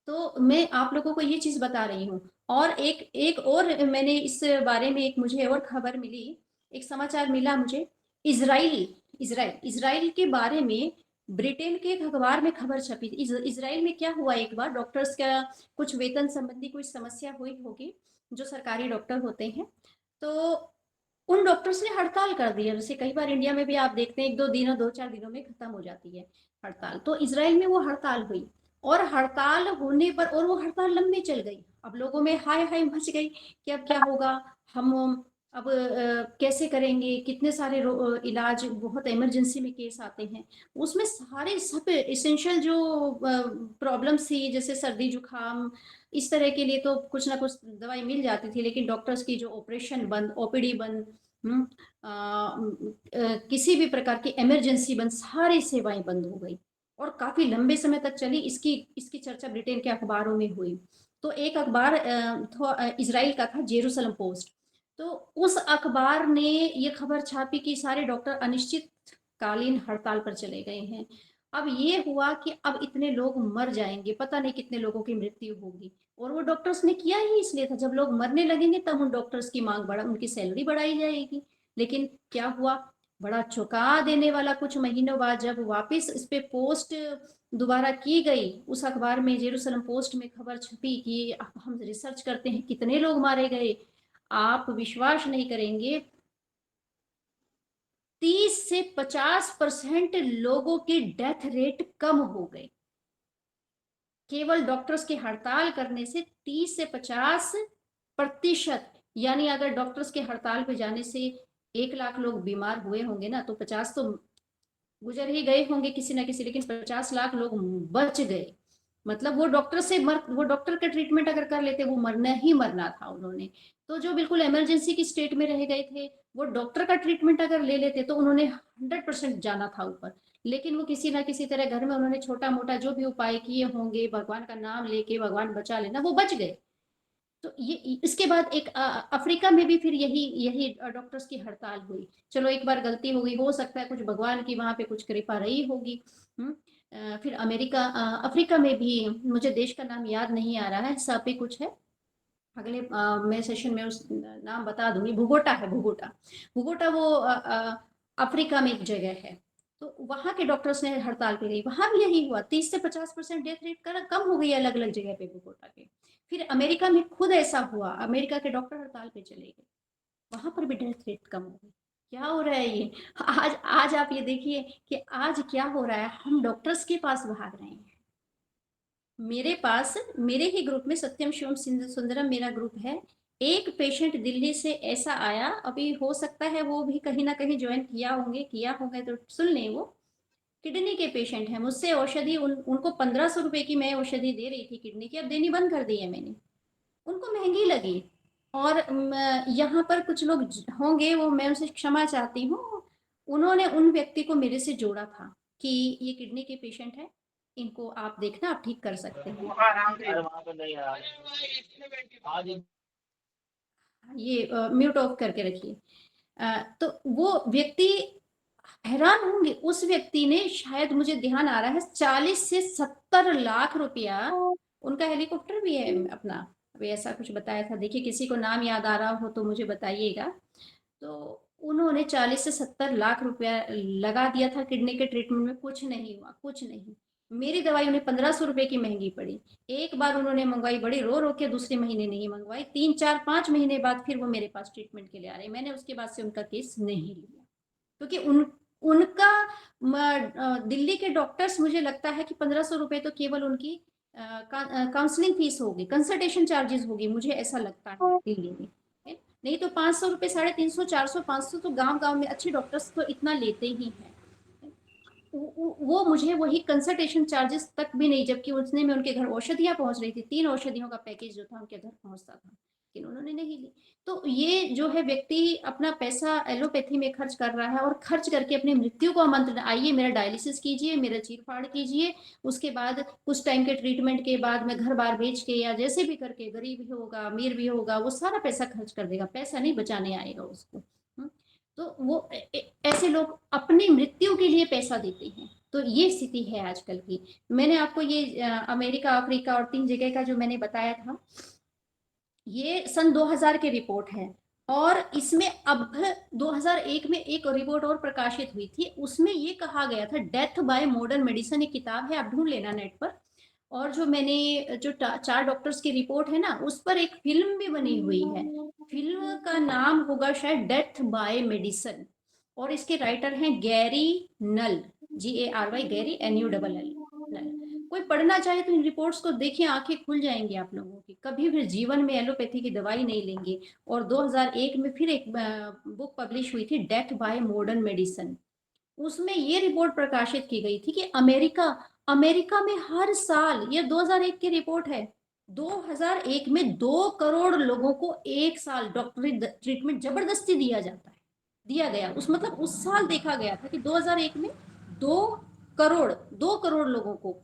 तो मैं आप लोगों को ये चीज बता रही हूँ। और एक एक और मैंने इस बारे में, एक मुझे और खबर मिली, एक समाचार मिला मुझे। इजराइल इजराइल इजराइल के बारे में ब्रिटेन के एक अखबार में खबर छपी थी। इजराइल में क्या हुआ, एक बार डॉक्टर्स का कुछ वेतन संबंधी कोई समस्या हुई होगी, जो सरकारी डॉक्टर होते हैं, तो उन डॉक्टर्स ने हड़ताल कर दी है। जैसे कई बार इंडिया में भी आप देखते हैं, 1-2 दिनों, 2-4 दिनों में खत्म हो जाती है हड़ताल, तो इसराइल में वो हड़ताल हुई। और हड़ताल होने पर, और वो हड़ताल लंबी चल गई, अब लोगों में हाय हाय मच गई कि अब क्या होगा, हम अब कैसे करेंगे, कितने सारे इलाज, बहुत इमरजेंसी में केस आते हैं, उसमें सारे सब इसेंशियल जो प्रॉब्लम्स थी, जैसे सर्दी जुकाम, इस तरह के लिए तो कुछ ना कुछ दवाई मिल जाती थी, लेकिन डॉक्टर्स की जो ऑपरेशन बंद, ओपीडी बंद, किसी भी प्रकार की इमरजेंसी बंद, सारी सेवाएं बंद हो गई, और काफी लंबे समय तक चली। इसकी इसकी चर्चा ब्रिटेन के अखबारों में हुई। तो एक अखबार इसराइल का था, जेरूसलम पोस्ट। तो उस अखबार ने ये खबर छापी कि सारे डॉक्टर अनिश्चित कालीन हड़ताल पर चले गए हैं। अब ये हुआ कि अब इतने लोग मर जाएंगे, पता नहीं कितने लोगों की मृत्यु होगी, और वो डॉक्टर्स ने किया ही इसलिए था, जब लोग मरने लगेंगे तब उन डॉक्टर्स की मांग बढ़ा, उनकी सैलरी बढ़ाई जाएगी। लेकिन क्या हुआ, बड़ा चौंका देने वाला, कुछ महीनों बाद जब वापस इस पे पोस्ट दोबारा की गई, उस अखबार में जेरूसलम पोस्ट में खबर छपी कि हम रिसर्च करते हैं कितने लोग मारे गए, आप विश्वास नहीं करेंगे 30 से 50% लोगों के डेथ रेट कम हो गए। केवल डॉक्टर्स की हड़ताल करने से 30 से 50%, यानी अगर डॉक्टर्स के हड़ताल पे जाने से 1 लाख लोग बीमार हुए होंगे ना, तो 50 तो गुजर ही गए होंगे किसी ना किसी, लेकिन 50 लाख लोग बच गए। मतलब वो डॉक्टर का ट्रीटमेंट अगर कर लेते, वो मरना ही मरना था उन्होंने। तो जो बिल्कुल इमरजेंसी की स्टेट में रह गए थे, वो डॉक्टर का ट्रीटमेंट अगर ले लेते तो उन्होंने 100% जाना था ऊपर। लेकिन वो किसी ना किसी तरह घर में उन्होंने छोटा मोटा जो भी उपाय किए होंगे, भगवान का नाम लेके भगवान बचा लेना, वो बच गए। तो ये इसके बाद एक अफ्रीका में भी फिर यही यही डॉक्टर्स की हड़ताल हुई। चलो एक बार गलती हो गई, हो सकता है कुछ भगवान की वहां पे कुछ कृपा रही होगी। फिर अफ्रीका में भी, मुझे देश का नाम याद नहीं आ रहा है, सापे कुछ है, अगले मैं सेशन में उस नाम बता दूंगी। भुगोटा है, भुगोटा। भुगोटा वो अफ्रीका में एक जगह है। तो वहां के डॉक्टर्स ने हड़ताल पे गई, वहां भी यही हुआ, 30 से 50% डेथ रेट कम हो गई अलग अलग जगह पे भुगोटा के। फिर अमेरिका में खुद ऐसा हुआ, अमेरिका के डॉक्टर हड़ताल पे चले गए, वहां पर भी डेथ रेट कम हो गई। क्या हो रहा है ये? आज आज आप ये देखिए कि आज क्या हो रहा है, हम डॉक्टर्स के पास भाग रहे हैं। मेरे पास, मेरे ही ग्रुप में सत्यम शिवम सुंदरम मेरा ग्रुप है, एक पेशेंट दिल्ली से ऐसा आया, अभी हो सकता है वो भी कहीं ना कहीं ज्वाइन किया होंगे तो सुन लें। वो किडनी के पेशेंट है, मुझसे औषधि उनको 1500 रुपए की मैं औषधि दे रही थी किडनी की, अब देनी बंद कर दी है मैंने, उनको महंगी लगी। और यहाँ पर कुछ लोग होंगे, वो मैं उनसे क्षमा चाहती हूँ, उन्होंने उन व्यक्ति को मेरे से जोड़ा था कि ये किडनी के पेशेंट है, इनको आप देखना, आप ठीक कर सकते हैं। ये म्यूट ऑफ करके रखिए। तो वो व्यक्ति, हैरान होंगे, उस व्यक्ति ने, शायद मुझे ध्यान आ रहा है, 40 से 70 लाख रुपया, उनका हेलीकॉप्टर भी है अपना, अभी ऐसा कुछ बताया था, देखिए किसी को नाम याद आ रहा हो तो मुझे बताइएगा। तो उन्होंने 40 से 70 लाख रुपया लगा दिया था किडनी के ट्रीटमेंट में, कुछ नहीं हुआ, कुछ नहीं। मेरी दवाई उन्हें 1500 रुपए की महंगी पड़ी। एक बार उन्होंने मंगवाई, बड़ी रो रो के, दूसरे महीने नहीं मंगवाई, 3 4 5 महीने बाद फिर वो मेरे पास ट्रीटमेंट के लिए आ रहे। मैंने उसके बाद से उनका केस नहीं लिया, क्योंकि उनका दिल्ली के डॉक्टर्स, मुझे लगता है कि 1500 रुपए तो केवल उनकी काउंसलिंग फीस होगी, कंसल्टेशन चार्जेस होगी, मुझे ऐसा लगता है दिल्ली में। नहीं तो 500 रुपए, 350, 400, 500 तो गांव गांव में अच्छे डॉक्टर्स तो इतना लेते ही हैं। वो मुझे वही कंसल्टेशन चार्जेस तक भी नहीं, जबकि उसने में उनके घर औषधियां पहुंच रही थी, 3 औषधियों का पैकेज जो था उनके घर पहुंचता था, लेकिन उन्होंने नहीं ली। तो ये जो है व्यक्ति अपना पैसा एलोपैथी में खर्च कर रहा है, और खर्च करके अपनी मृत्यु को आमंत्रण, आइए मेरा डायलिसिस कीजिए, मेरा चीर फाड़ कीजिए, उसके बाद कुछ टाइम के ट्रीटमेंट के बाद मैं घर बार बेच के या जैसे भी करके, गरीब भी होगा अमीर भी होगा, वो सारा पैसा खर्च कर देगा, पैसा नहीं बचाने आएगा उसको। तो वो ऐसे लोग अपनी मृत्यु के लिए पैसा देते हैं। तो ये स्थिति है आजकल की। मैंने आपको ये अमेरिका, अफ्रीका और 3 जगह का जो मैंने बताया था, ये सन 2000 की रिपोर्ट है। और इसमें अब 2001 में एक रिपोर्ट और प्रकाशित हुई थी, उसमें ये कहा गया था, डेथ बाय मॉडर्न मेडिसिन, एक किताब है, आप ढूंढ लेना नेट पर। और जो मैंने जो 4 डॉक्टर्स की रिपोर्ट है ना, उस पर एक फिल्म भी बनी हुई है, फिल्म का नाम होगा शायद डेथ बाय मेडिसिन, और इसके राइटर हैं गैरी नल, GARY, गैरी NULL नल। कोई पढ़ना चाहे तो इन रिपोर्ट्स को देखिए, आंखें खुल जाएंगी आप लोगों की, कभी भी जीवन में एलोपैथी की दवाई नहीं लेंगे। और 2001 में फिर एक बुक पब्लिश हुई थी, डेथ बाय मॉडर्न मेडिसिन, उसमें ये रिपोर्ट प्रकाशित की गई थी कि अमेरिका में हर साल, ये 2001 की रिपोर्ट है, 2001 में 2 करोड़ लोगों को एक साल डॉक्टरी ट्रीटमेंट जबरदस्ती दिया गया। उस मतलब उस साल देखा गया था कि 2001 में 2 करोड़ लोगों को,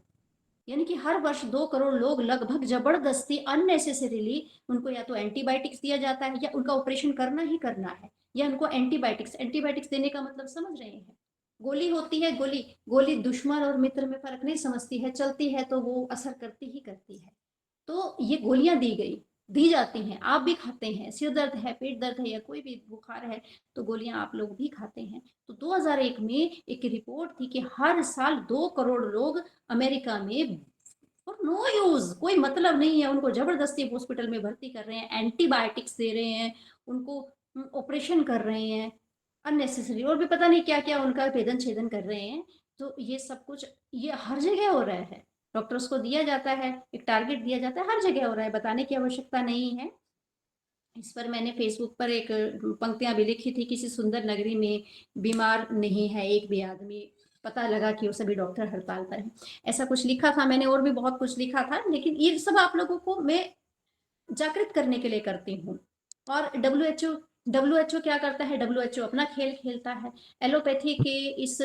यानी कि हर वर्ष 2 करोड़ लोग लगभग जबरदस्ती, अननेसेसरीली, उनको या तो एंटीबायोटिक्स दिया जाता है, या उनका ऑपरेशन करना ही करना है, या उनको एंटीबायोटिक्स देने का मतलब समझ रहे हैं? गोली होती है, गोली दुश्मन और मित्र में फर्क नहीं समझती है, चलती है तो वो असर करती ही करती है। तो ये गोलियां दी गई, दी जाती हैं, आप भी खाते हैं, सिर दर्द है, पेट दर्द है या कोई भी बुखार है तो गोलियां आप लोग भी खाते हैं। तो 2001 में एक रिपोर्ट थी कि हर साल 2 करोड़ लोग अमेरिका में और नो यूज, कोई मतलब नहीं है, उनको जबरदस्ती हॉस्पिटल में भर्ती कर रहे हैं, एंटीबायोटिक्स दे रहे हैं, उनको ऑपरेशन कर रहे हैं अननेसेसरी, और भी पता नहीं क्या क्या उनका भेदन छेदन कर रहे हैं। तो ये सब कुछ ये हर जगह हो रहा है, डॉक्टर्स को दिया जाता है, एक टारगेट दिया जाता है, हर जगह हो रहा है, बताने की आवश्यकता नहीं है। इस पर मैंने फेसबुक पर एक पंक्तियां भी लिखी थी, किसी सुंदर नगरी में बीमार नहीं है एक भी आदमी, पता लगा कि वो सभी डॉक्टर हड़ताल पर हैं, ऐसा कुछ लिखा था मैंने, और भी बहुत कुछ लिखा था, लेकिन ये सब आप लोगों को मैं जागृत करने के लिए करती हूँ। और डब्ल्यूएचओ क्या करता है, डब्ल्यूएचओ अपना खेल खेलता है, एलोपैथी के इस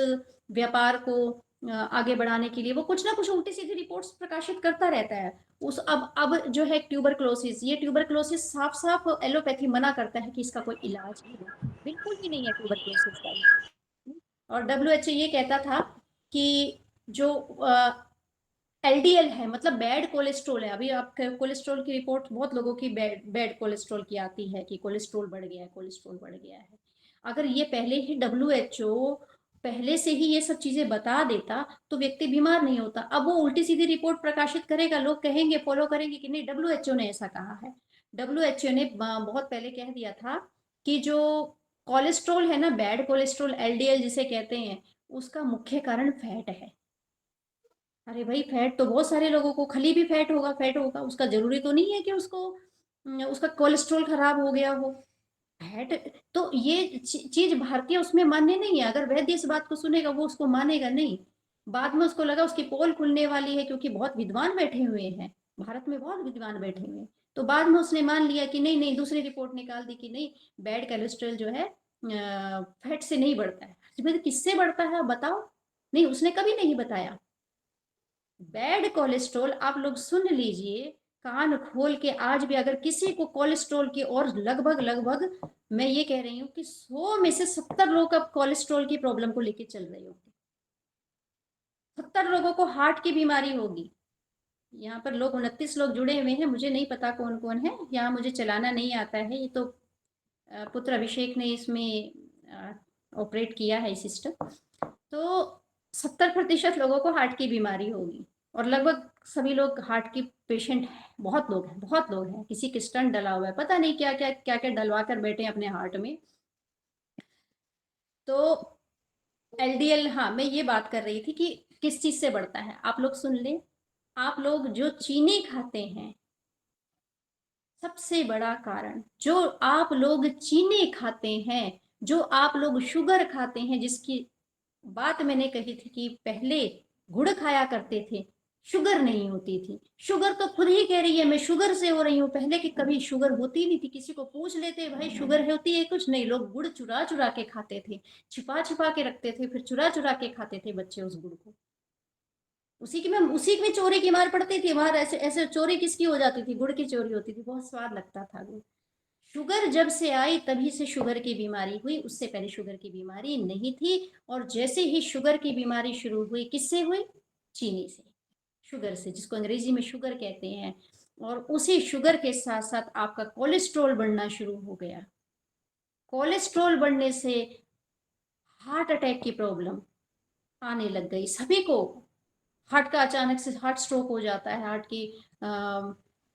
व्यापार को आगे बढ़ाने के लिए वो कुछ ना कुछ उल्टी सीधी रिपोर्ट्स प्रकाशित करता रहता है। उस अब जो है ट्यूबरक्लोसिस, ये ट्यूबरक्लोसिस साफ साफ एलोपैथी मना करता है कि इसका कोई इलाज है, बिल्कुल भी नहीं है ट्यूबरक्लोसिस का। और डब्ल्यूएचओ ये कहता था कि जो एलडीएल है मतलब बैड कोलेस्ट्रोल है, अभी आप कोलेस्ट्रोल की रिपोर्ट बहुत लोगों की बैड कोलेस्ट्रोल की आती है कि कोलेस्ट्रोल बढ़ गया है, कोलेस्ट्रोल बढ़ गया है। अगर ये पहले ही डब्ल्यूएचओ पहले से ही ये सब चीजें बता देता तो व्यक्ति बीमार नहीं होता। अब वो उल्टी सीधी रिपोर्ट प्रकाशित करेगा, लोग कहेंगे, फॉलो करेंगे कि नहीं डब्ल्यूएचओ ने ऐसा कहा है। डब्ल्यूएचओ ने बहुत पहले कह दिया था कि जो कोलेस्ट्रोल है ना, बैड कोलेस्ट्रोल एलडीएल जिसे कहते हैं, उसका मुख्य कारण फैट है। अरे भाई फैट तो बहुत सारे लोगों को, खली भी फैट होगा, उसका जरूरी तो नहीं है कि उसको उसका कोलेस्ट्रॉल खराब हो गया हो। फैट तो ये चीज भारतीय उसमें मान्य नहीं है, अगर वैद्य इस बात को सुनेगा वो उसको मानेगा नहीं। बाद में उसको लगा उसकी पोल खुलने वाली है क्योंकि बहुत विद्वान बैठे हुए हैं, भारत में बहुत विद्वान बैठे हुए हैं, तो बाद में उसने मान लिया कि नहीं नहीं, दूसरी रिपोर्ट निकाल दी कि नहीं बैड कोलेस्ट्रॉल जो है फैट से नहीं बढ़ता है। तो किससे बढ़ता है बताओ, नहीं उसने कभी नहीं बताया। बैड कोलेस्ट्रॉल आप लोग सुन लीजिए कान खोल के, आज भी अगर किसी को कोलेस्ट्रॉल की, और लगभग लगभग मैं ये कह रही हूँ कि 100 में से 70 लोग अब कोलेस्ट्रॉल की प्रॉब्लम को लेकर चल रहे होंगे, 70 लोगों को हार्ट की बीमारी होगी। यहाँ पर लोग 29 लोग जुड़े हुए हैं, मुझे नहीं पता कौन कौन है, यहाँ मुझे चलाना नहीं आता है, ये तो पुत्र अभिषेक ने इसमें ऑपरेट किया है सिस्टम। तो 70% लोगों को हार्ट की बीमारी होगी, और लगभग सभी लोग हार्ट की पेशेंट हैं, बहुत लोग हैं, बहुत लोग हैं, किसी के स्टंट डला हुआ है, पता नहीं क्या क्या क्या क्या डलवा कर बैठे हैं अपने हार्ट में। तो एलडीएल, हाँ मैं ये बात कर रही थी कि किस चीज से बढ़ता है, आप लोग सुन ले, आप लोग जो चीनी खाते हैं, सबसे बड़ा कारण जो आप लोग चीनी खाते हैं, जो आप लोग शुगर खाते हैं, जिसकी बात मैंने कही थी कि पहले गुड़ खाया करते थे, शुगर नहीं होती थी, शुगर तो खुद ही कह रही है मैं शुगर से हो रही हूँ, पहले की कभी शुगर होती नहीं थी, किसी को पूछ लेते भाई शुगर होती है कुछ नहीं, लोग गुड़ चुरा चुरा के खाते थे, छिपा छिपा के रखते थे, फिर चुरा चुरा के खाते थे बच्चे उस गुड़ को, उसी में चोरी की मार पड़ती थी, वहां ऐसे ऐसे चोरी किसकी हो जाती थी, गुड़ की चोरी होती थी, बहुत स्वाद लगता था गुड़। शुगर जब से आई तभी से शुगर की बीमारी हुई, उससे पहले शुगर की बीमारी नहीं थी। और जैसे ही शुगर की बीमारी शुरू हुई, किससे हुई, चीनी से, शुगर से, जिसको अंग्रेजी में शुगर कहते हैं। और उसी शुगर के साथ साथ आपका कोलेस्ट्रॉल बढ़ना शुरू हो गया, कोलेस्ट्रॉल बढ़ने से हार्ट अटैक की प्रॉब्लम आने लग गई सभी को, हार्ट का अचानक से हार्ट स्ट्रोक हो जाता है, हार्ट की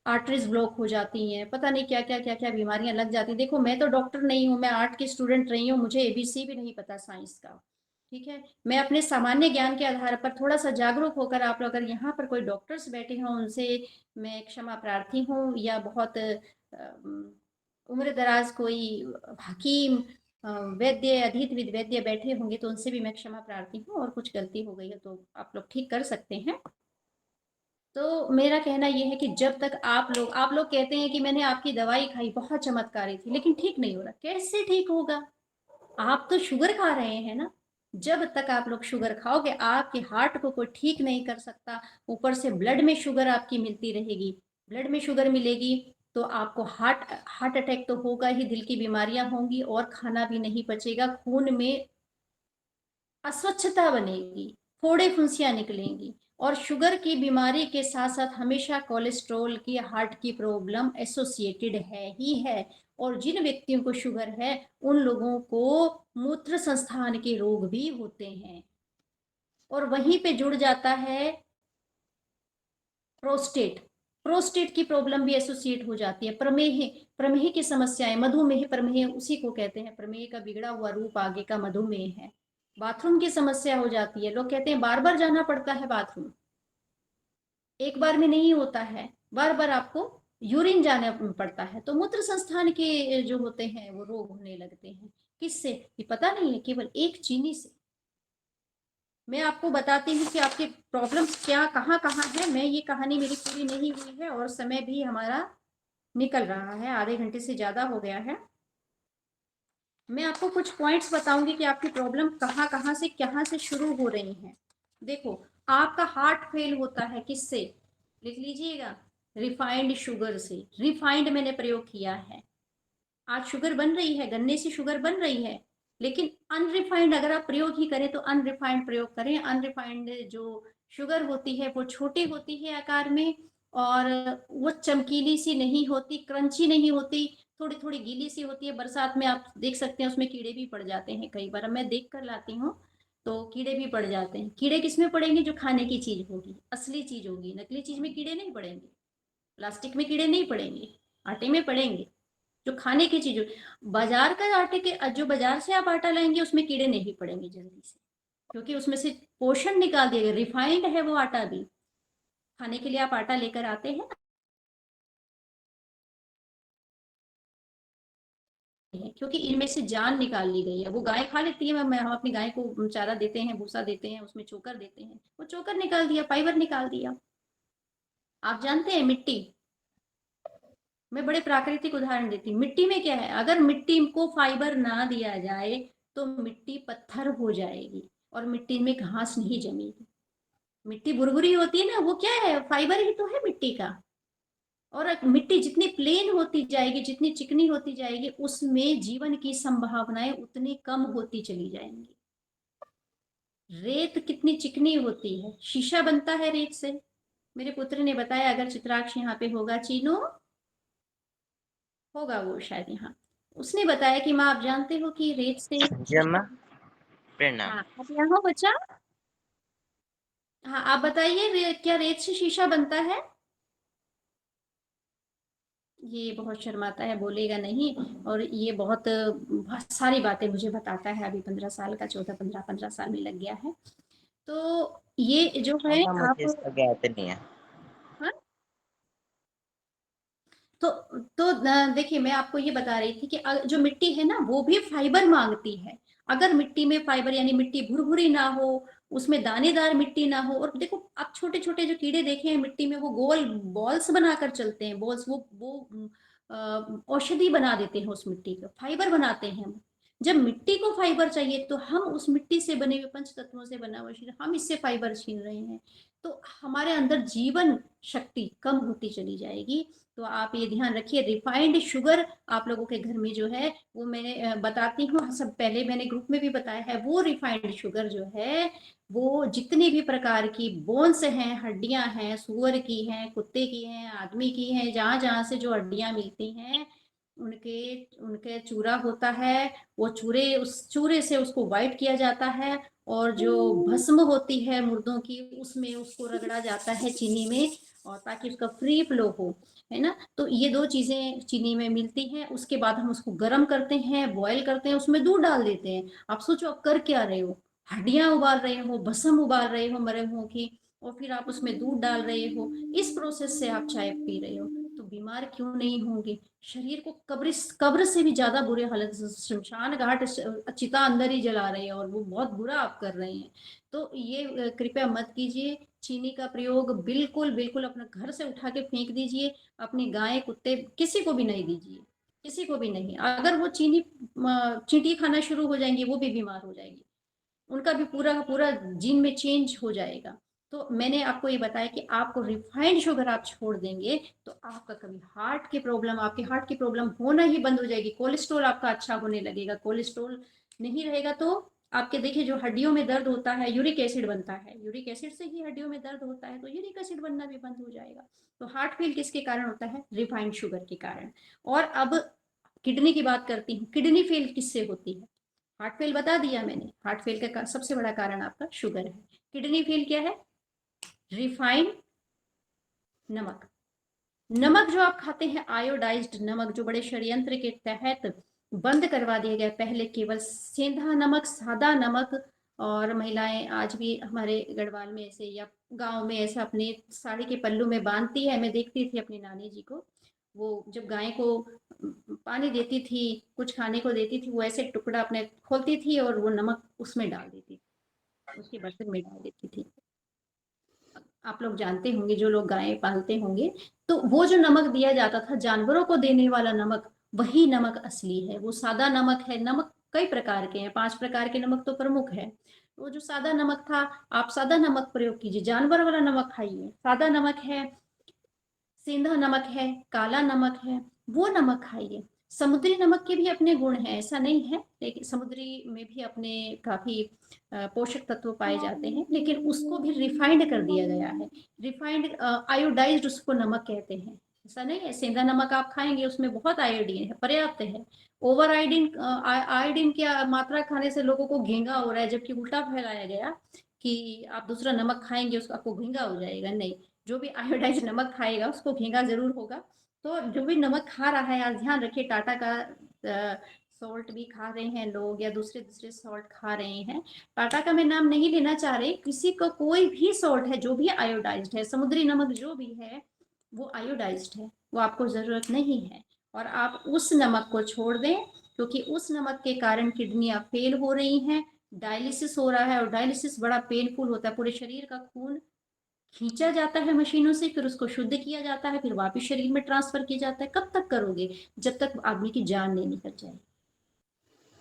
आर्टरीज ब्लॉक हो जाती हैं, पता नहीं क्या क्या बीमारियां लग जाती हैं। देखो मैं तो डॉक्टर नहीं हूँ, मैं आर्ट की स्टूडेंट रही हूँ, मुझे एबीसी भी नहीं पता साइंस का, ठीक है, मैं अपने सामान्य ज्ञान के आधार पर थोड़ा सा जागरूक होकर, आप लोग अगर यहाँ पर कोई डॉक्टर्स बैठे हों उनसे मैं क्षमा प्रार्थी हूँ, या बहुत उम्र दराज कोई हकीम वैद्य अधिक वैद्य बैठे होंगे तो उनसे भी मैं क्षमा प्रार्थी हूँ, और कुछ गलती हो गई है तो आप लोग ठीक कर सकते हैं। तो मेरा कहना यह है कि जब तक आप लोग कहते हैं कि मैंने आपकी दवाई खाई बहुत चमत्कारी थी, लेकिन ठीक नहीं हो रहा, कैसे ठीक होगा, आप तो शुगर खा रहे हैं ना, जब तक आप लोग शुगर खाओगे आपके हार्ट को कोई ठीक नहीं कर सकता, ऊपर से ब्लड में शुगर आपकी मिलती रहेगी, ब्लड में शुगर मिलेगी तो आपको हार्ट अटैक तो होगा ही, दिल की बीमारियां होंगी, और खाना भी नहीं पचेगा, खून में अस्वच्छता बनेगी, फोड़े फुंसियां निकलेंगी। और शुगर की बीमारी के साथ साथ हमेशा कोलेस्ट्रॉल की, हार्ट की प्रॉब्लम एसोसिएटेड है ही है। और जिन व्यक्तियों को शुगर है उन लोगों को मूत्र संस्थान के रोग भी होते हैं। और वहीं पे जुड़ जाता है प्रोस्टेट, प्रोस्टेट की प्रॉब्लम भी एसोसिएट हो जाती है। प्रमेह, प्रमेह की समस्याएं, मधुमेह, प्रमेह उसी को कहते हैं, प्रमेह का बिगड़ा हुआ रूप आगे का मधुमेह है। बाथरूम की समस्या हो जाती है, लोग कहते हैं बार बार जाना पड़ता है बाथरूम, एक बार में नहीं होता है, बार बार आपको यूरिन जाना पड़ता है। तो मूत्र संस्थान के जो होते हैं वो रोग होने लगते हैं। किससे ये पता नहीं है, केवल एक चीनी से। मैं आपको बताती हूँ कि आपकी प्रॉब्लम्स क्या कहाँ कहाँ है। मैं ये कहानी मेरी पूरी नहीं हुई है और समय भी हमारा निकल रहा है, आधे घंटे से ज्यादा हो गया है। मैं आपको कुछ पॉइंट्स बताऊंगी कि आपकी प्रॉब्लम कहाँ कहाँ से शुरू हो रही है। देखो, आपका हार्ट फेल होता है किससे, लिख लीजिएगा, रिफाइंड शुगर से। रिफाइंड मैंने प्रयोग किया है। आज शुगर बन रही है, गन्ने से शुगर बन रही है, लेकिन अनरिफाइंड अगर आप प्रयोग ही करें तो अनरिफाइंड प्रयोग करें। अनरिफाइंड जो शुगर होती है वो छोटी होती है आकार में, और वो चमकीली सी नहीं होती, क्रंची नहीं होती, थोड़ी थोड़ी गीली सी होती है। बरसात में आप देख सकते हैं उसमें कीड़े भी पड़ जाते हैं कई बार, मैं देख कर लाती हूँ तो कीड़े भी पड़ जाते हैं। कीड़े किसमें पड़ेंगे, जो खाने की चीज होगी, असली चीज होगी। नकली चीज में कीड़े नहीं पड़ेंगे, प्लास्टिक में कीड़े नहीं पड़ेंगे, आटे में पड़ेंगे। जो खाने की चीज, बाजार का आटे के, जो बाजार से आप आटा लाएंगे उसमें कीड़े नहीं पड़ेंगे जल्दी से, क्योंकि उसमें से पोषण निकाल दिया गया, रिफाइंड है वो आटा भी। खाने के लिए आप आटा लेकर आते हैं, क्योंकि इनमें से जान निकाल ली गई है। वो गाय खा लेती है, हम अपनी गाय को चारा देते हैं, भूसा देते हैं, उसमें चोकर देते हैं, वो चोकर निकाल दिया, फाइबर निकाल दिया। आप जानते हैं मिट्टी, मैं बड़े प्राकृतिक उदाहरण देती हूँ। मिट्टी में क्या है, अगर मिट्टी को फाइबर ना दिया जाए तो मिट्टी पत्थर हो जाएगी और मिट्टी में घास नहीं जमेगी। मिट्टी भुरभुरी होती है ना, वो क्या है, फाइबर ही तो है मिट्टी का। और मिट्टी जितनी प्लेन होती जाएगी, जितनी चिकनी होती जाएगी, उसमें जीवन की संभावनाएं उतनी कम होती चली जाएंगी। रेत कितनी चिकनी होती है, शीशा बनता है रेत से। मेरे पुत्र ने बताया, अगर चित्राक्ष यहाँ पे होगा, चीनू होगा वो शायद यहाँ, उसने बताया कि माँ आप जानते हो कि रेत से जी अम्मा, प्रणाम। हाँ आप यहाँ हो बच्चा, हाँ आप बताइए, क्या रेत से शीशा बनता है? ये बहुत शर्माता है, बोलेगा नहीं। और ये बहुत सारी बातें मुझे बताता है, अभी 15 साल का, 14-15 साल में लग गया है। तो ये जो है अम्मा आप, मुझे इसका ज्ञात नहीं है। हाँ तो देखिए, मैं आपको ये बता रही थी कि जो मिट्टी है ना वो भी फाइबर मांगती है। अगर मिट्टी में फाइबर, यानी मिट्टी भुरभुरी ना हो, उसमें दानेदार मिट्टी ना हो। और देखो, आप छोटे छोटे जो कीड़े देखे हैं मिट्टी में, वो गोल बॉल्स बनाकर चलते हैं, बॉल्स, वो औषधि बना देते हैं, उस मिट्टी का फाइबर बनाते हैं। जब मिट्टी को फाइबर चाहिए तो हम उस मिट्टी से बने हुए पंच तत्वों से बना हुआ शरीर, हम इससे फाइबर छीन रहे हैं, तो हमारे अंदर जीवन शक्ति कम होती चली जाएगी। तो आप ये ध्यान रखिए, रिफाइंड शुगर आप लोगों के घर में जो है वो मैंने बताती हूँ, सब पहले मैंने ग्रुप में भी बताया है। वो रिफाइंड शुगर जो है, वो जितनी भी प्रकार की बोन्स हैं, हड्डियां हैं, सुअर की हैं, कुत्ते की हैं, आदमी की हैं, जहां जहां से जो हड्डियां मिलती हैं, उनके उनके चूरा होता है। वो चूरे, उस चूरे से उसको वाइट किया जाता है, और जो भस्म होती है मुर्दों की, उसमें उसको रगड़ा जाता है चीनी में, और ताकि उसका फ्री फ्लो हो, है ना। तो ये दो चीजें चीनी में मिलती हैं। उसके बाद हम उसको गर्म करते हैं, बॉयल करते हैं, उसमें दूध डाल देते हैं। आप सोचो आप कर क्या रहे हो, हड्डियां उबाल रहे हो, भस्म उबाल रहे हो मरे हुओं की, और फिर आप उसमें दूध डाल रहे हो। इस प्रोसेस से आप चाय पी रहे हो, तो बीमार क्यों नहीं होंगे। शरीर को कब्र से भी ज्यादा बुरे हालत, शमशान घाट, चिता अंदर ही जला रहे हैं, और वो बहुत बुरा आप कर रहे हैं। तो ये कृपया मत कीजिए। चीनी का प्रयोग बिल्कुल बिल्कुल अपने घर से उठा के फेंक दीजिए, अपनी गाय, कुत्ते, किसी को भी नहीं दीजिए, किसी को भी नहीं। अगर वो चींटी खाना शुरू हो जाएंगी, वो भी बीमार हो जाएगी, उनका भी पूरा का पूरा जीन में चेंज हो जाएगा। तो मैंने आपको ये बताया कि आपको रिफाइंड शुगर आप छोड़ देंगे तो आपका कभी हार्ट की प्रॉब्लम, आपके हार्ट की प्रॉब्लम होना ही बंद हो जाएगी। कोलेस्ट्रॉल आपका अच्छा होने लगेगा। कोलेस्ट्रॉल नहीं रहेगा तो आपके देखिए जो हड्डियों में दर्द होता है, यूरिक एसिड बनता है, यूरिक एसिड से ही हड्डियों में दर्द होता है, तो यूरिक एसिड बनना भी बंद हो जाएगा। तो हार्ट फेल किसके कारण होता है? रिफाइंड शुगर के कारण। और अब किडनी की बात करती हूँ, किडनी फेल किससे होती है? हार्ट फेल बता दिया मैंने, हार्ट फेल का सबसे बड़ा कारण आपका शुगर है। किडनी फेल क्या है? रिफाइंड नमक। नमक जो आप खाते हैं, आयोडाइज्ड नमक, जो बड़े षड्यंत्र के तहत बंद करवा दिया गया, पहले केवल सेंधा नमक, सादा नमक। और महिलाएं आज भी हमारे गढ़वाल में ऐसे या गांव में ऐसे अपने साड़ी के पल्लू में बांधती है। मैं देखती थी अपनी नानी जी को, वो जब गाय को पानी देती थी, कुछ खाने को देती थी, वो ऐसे टुकड़ा अपने खोलती थी और वो नमक उसमें डाल देती थी, उसके बर्तन में डाल देती थी। आप लोग जानते होंगे, जो लोग गायें पालते होंगे, तो वो जो नमक दिया जाता था जानवरों को देने वाला नमक, वही नमक असली है। वो सादा नमक है। नमक कई प्रकार के हैं, 5 प्रकार के नमक तो प्रमुख है। वो जो सादा नमक था, आप सादा नमक प्रयोग कीजिए, जानवर वाला नमक खाइए। सादा नमक है, सेंधा नमक है, काला नमक है, वो नमक खाइए। समुद्री नमक के भी अपने गुण हैं, ऐसा नहीं है, लेकिन समुद्री में भी अपने काफी पोषक तत्व पाए जाते हैं, लेकिन उसको भी रिफाइंड कर दिया गया है। रिफाइंड आयोडाइज्ड उसको नमक कहते हैं। ऐसा नहीं है, सेंधा नमक आप खाएंगे उसमें बहुत आयोडीन है, पर्याप्त है। ओवर आयोडीन, आयोडीन की मात्रा खाने से लोगों को घेंगा हो रहा है, जबकि उल्टा फैलाया गया कि आप दूसरा नमक खाएंगे उसको आपको घेंगा हो जाएगा। नहीं, जो भी आयोडाइज नमक खाएगा उसको घेंगा जरूर होगा। तो जो भी नमक खा रहा है, आज ध्यान रखिए, टाटा का सॉल्ट भी खा रहे हैं लोग, या दूसरे दूसरे सॉल्ट खा रहे हैं। टाटा का मैं नाम नहीं लेना चाह रही, किसी को कोई भी सॉल्ट है जो भी आयोडाइज्ड है, समुद्री नमक जो भी है वो आयोडाइज्ड है, वो आपको जरूरत नहीं है। और आप उस नमक को छोड़ दें, क्योंकि उस नमक के कारण किडनियां फेल हो रही हैं, डायलिसिस हो रहा है, और डायलिसिस बड़ा पेनफुल होता है। पूरे शरीर का खून खींचा जाता है मशीनों से, फिर उसको शुद्ध किया जाता है, फिर वापस शरीर में ट्रांसफर किया जाता है। कब तक करोगे? जब तक आदमी की जान नहीं निकल जाए।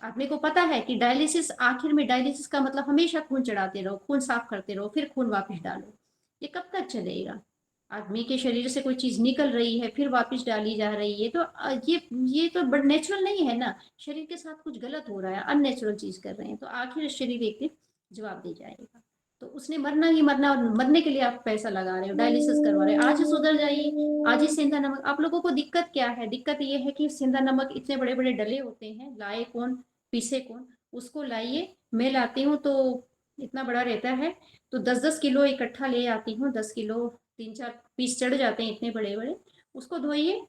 आदमी को पता है कि डायलिसिस, आखिर में डायलिसिस का मतलब हमेशा खून चढ़ाते रहो, खून साफ करते रहो, फिर खून वापस डालो। ये कब तक चलेगा? आदमी के शरीर से कोई चीज निकल रही है, फिर वापस डाली जा रही है, तो ये तो बड़ा नेचुरल नहीं है ना। शरीर के साथ कुछ गलत हो रहा है, अननेचुरल चीज कर रहे हैं, तो आखिर शरीर एक दिन जवाब दे जाएगा। तो उसने मरना ही मरना, और मरने के लिए आप पैसा लगा रहे हो, डायलिसिस करवा रहे हो। आज ही सुधर जाइए, आज ही सेंधा नमक। आप लोगों को दिक्कत क्या है? दिक्कत ये है कि सेंधा नमक इतने बड़े बड़े डले होते हैं, लाए कौन, पीसे कौन? उसको लाइए, मैं लाती हूँ तो इतना बड़ा रहता है, तो 10-10 किलो इकट्ठा ले आती हूँ। 10 किलो 3-4 पीस चढ़ जाते हैं, इतने बड़े बड़े। उसको धोइए,